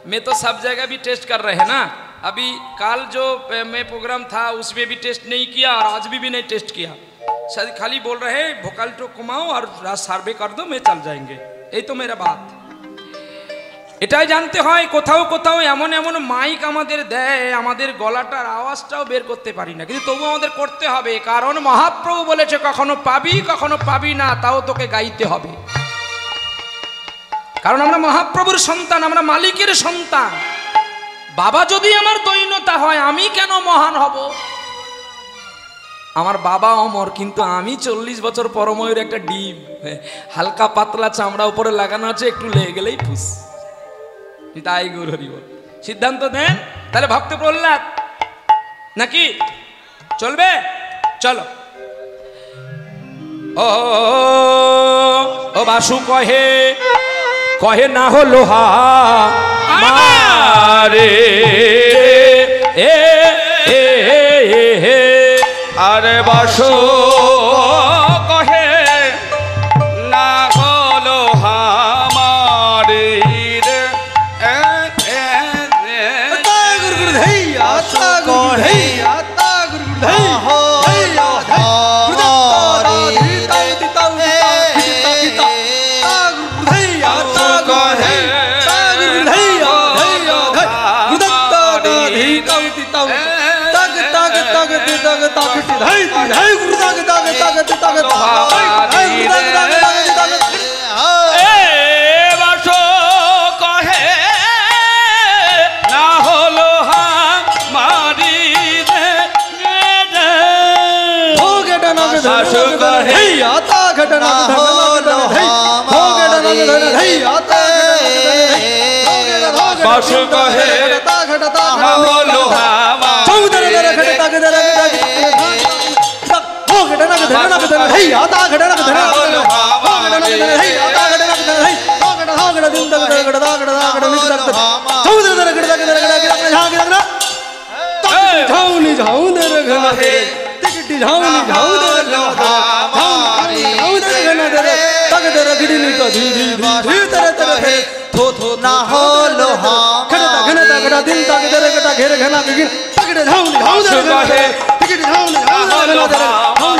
मैं तो सब जगह भी टेस्ट कर रहे हैं ना। अभी कल जो मैं प्रोग्राम था उसमें भी टेस्ट नहीं किया और आज भी नहीं टेस्ट किया। शायद खाली बोल रहे हैं वोकल तो कमाओ और सर्वे कर दो, मैं चल जाएंगे। यही तो मेरा बात। এটাই জানতে হয়, কোথাও কোথাও এমন এমন মাইক আমাদের দেয়, আমাদের গলাটার আওয়াজটাও বের করতে পারি না, কিন্তু তবু আমাদের করতে হবে, কারণ মহাপ্রভু বলেছে কখনো পাবি না, তাও তোকে গাইতে হবে। কারণ আমরা মহাপ্রভুর সন্তান, আমরা মালিকের সন্তান। বাবা যদি আমার দৈন্যতা হয়, আমি কেন মহান হব? আমার বাবা অমর, কিন্তু আমি 40 বছর পরময়ের একটা ডিম, হালকা পাতলা চামড়া উপরে লাগানো আছে, একটু লেগে গেলেই ফুস। তাই গুরু হরি বল। সিদ্ধান্ত দেন তাহলে ভক্ত প্রহ্লাদ নাকি চলবে? চলো। ও বাসু কহে না হলো হা মারে আরে বাসু কহে না হলো হামারে তাকে ধরে গড়া গড়া ঝাঁক গড়া ঝাউনি ঝাউ দে রে ঘনা দে টিকটি ঝাউনি ঝাউ দে রে ঝাউনি ঝাউ দে রে ঘনা দে তাকে ধরে গড়িনি তো ধি ধি ধি তরে তরে থো থো না হলো হামারি ঘনা তা গড়া দিন তাকে ধরে গড়া ঘেরে ঘনা বিগিন তাকে ঝাউনি ঝাউ দে রে টিকটি ঝাউনি ঝাউ দে রে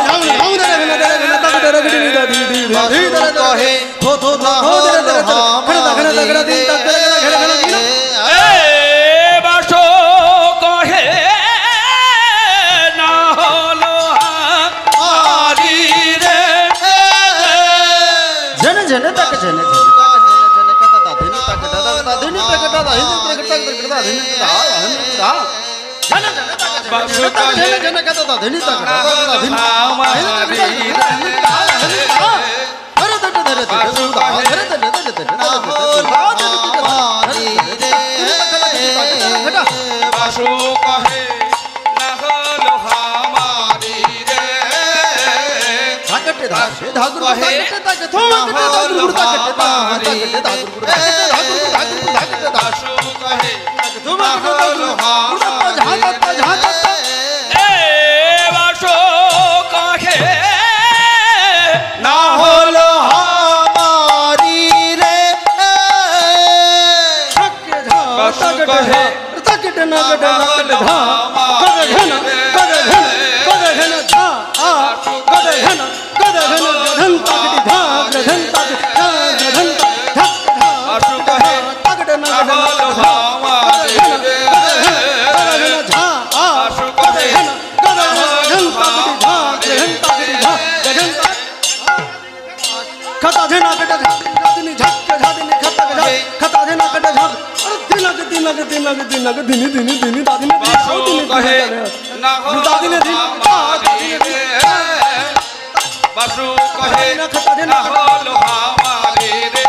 ঝাউনি ঝাউ দে রে ঘনা তাকে ধরে গড়িনি তো ধি ধি ধি তরে তরে থো থো না হলো হামারি ঘনা তা গড়া দিন তাকে ধরে ঘেরে ঘনা বিগিন जने तक जने जने कता दा धनी तक दा धनी तक दा हिंदी तक तक दा धनी दा जने जने तक जने जने कता दा धनी तक दा धनी अरे तक धरे धरे बासु कहे ना हलो हमारी रे धाकटे धासे धागुर धाकटे तक थोड़ा धागुर धाकटे धाकटे धागुर धाकटे बासु कहे तुम हलो झाता झाता ए बासु कहे ना हलो हमारी रे बासु कहे तकटे नगटे नगटे धा कदे घन कदे घन कदे घन धा आ कदे घन गधन तकटी धा गधन तकटी गधन धक धा बासु कहे तकटे नगटे हलो हमारी रे कदे घन धा आ बासु कहे गधन तकटी धा गधन तकटी धा गधन खता देना कटे दिनी झक झादिनी खता देना कटे झक दिनक दिनी दिनी दिनी दादिनी बासु कहे ना हलो दादिनी हमारी रे बासु कहे ना हलो हमारी रे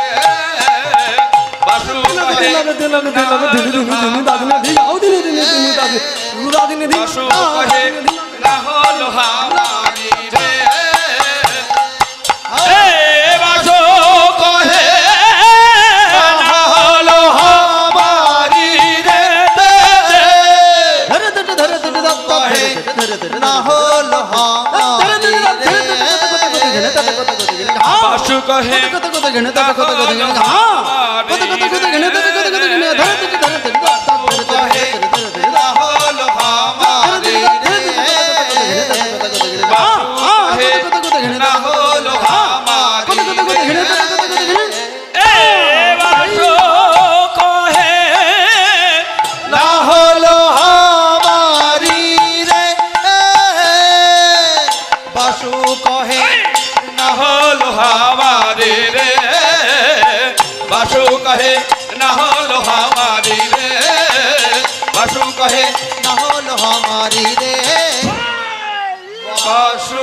बासु कहे बासु कहे ना हलो हमारी रे ए बासु कहे ना हलो हमारी रे ना होलो बासु कहे बासु कहे ना हलो हमारी रे बासु कहे ना होलो हमारी रे बासु कहे ना होलो हमारी रे बासु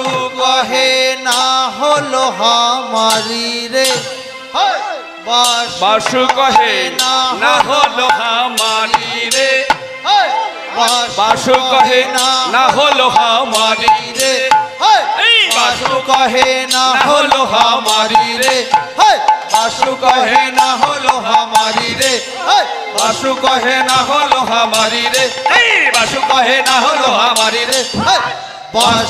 कहे ना हलो हमारी रे बासु कहे ना हलो हमारी रे बासु कहे ना हलो हमारी रे बासु कहे ना हलो हमारी रे बासु कहे ना हलो हमारी रे बासु कहे ना हलो हमारी रे बासु कहे ना हलो हमारी रे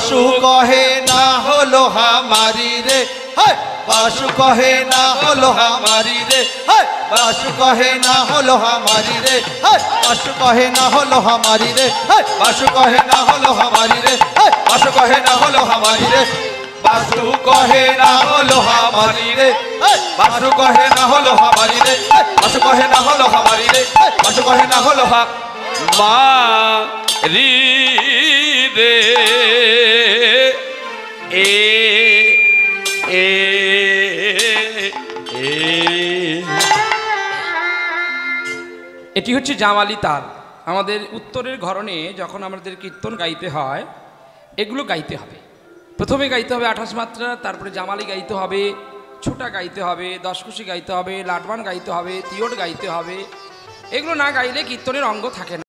बासु कहे ना हलो हमारी रे बासु कहे ना हलो हमारी रे बासु कहे ना हलो हमारी रे बासु कहे ना हलो हमारी रे बासु कहे ना हलो हमारी रे बासु कहे ना हलो हमारी रे बासु कहे ना हलो हमारी रे बासु कहे ना हलो हमारी रे बासु कहे ना हलो हमारी रे ए এটি হচ্ছে জামালি তাল। আমাদের উত্তরের ঘরনে যখন আমাদের কীর্তন গাইতে হয় এগুলো গাইতে হবে। প্রথমে গাইতে হবে 28 মাত্রা, তারপরে জামালি গাইতে হবে, ছোটা গাইতে হবে, দশকুশি গাইতে হবে, লাটবান গাইতে হবে, তিওট গাইতে হবে। এগুলো না গাইলে কীর্তনের অঙ্গ থাকে না।